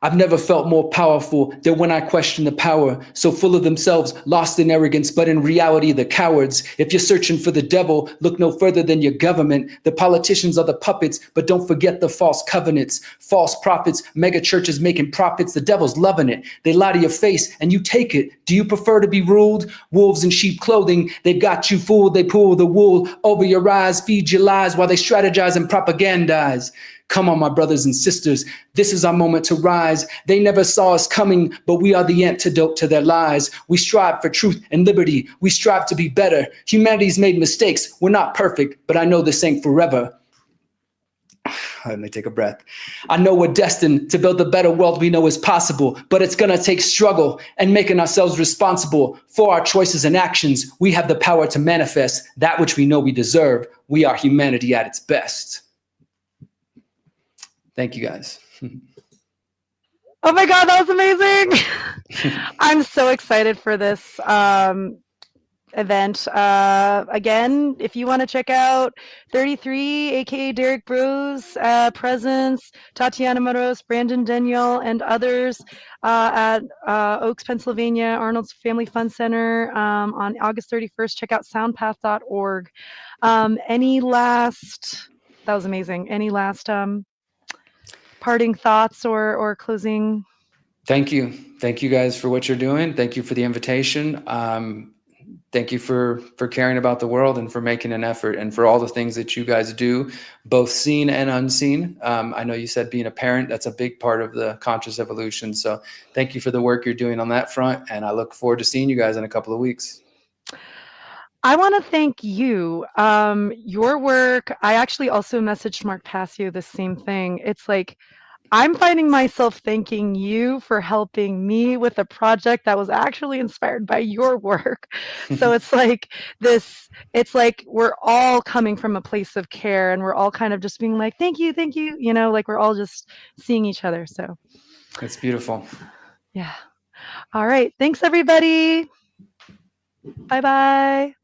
I've never felt more powerful than when I question the power, so full of themselves, lost in arrogance, but in reality, the cowards. If you're searching for the devil, look no further than your government. The politicians are the puppets, but don't forget the false covenants, false prophets, mega churches making profits. The devil's loving it. They lie to your face and you take it. Do you prefer to be ruled? Wolves in sheep clothing, they've got you fooled. They pull the wool over your eyes, feed your lies while they strategize and propagandize. Come on, my brothers and sisters, this is our moment to rise. They never saw us coming, but we are the antidote to their lies. We strive for truth and liberty. We strive to be better. Humanity's made mistakes. We're not perfect, but I know this ain't forever. Let me take a breath. I know we're destined to build the better world we know is possible, but it's gonna take struggle and making ourselves responsible for our choices and actions. We have the power to manifest that which we know we deserve. We are humanity at its best. Thank you, guys. Oh my God, that was amazing. I'm so excited for this event. Again, if you want to check out 33, aka Derrick Broze, Presence, Tatiana Moros, Brandon Daniel, and others at Oaks, Pennsylvania, Arnold's Family Fun Center on August 31st, check out soundpath.org. That was amazing. Any last parting thoughts or closing? Thank you. Thank you guys for what you're doing. Thank you for the invitation. Thank you for caring about the world and for making an effort and for all the things that you guys do, both seen and unseen. I know you said being a parent, that's a big part of the conscious evolution. So thank you for the work you're doing on that front. And I look forward to seeing you guys in a couple of weeks. I want to thank you. Your work, I actually also messaged Mark Passio the same thing. It's like, I'm finding myself thanking you for helping me with a project that was actually inspired by your work. So it's like we're all coming from a place of care and we're all kind of just being like, thank you, like we're all just seeing each other. So it's beautiful. Yeah. All right. Thanks, everybody. Bye-bye.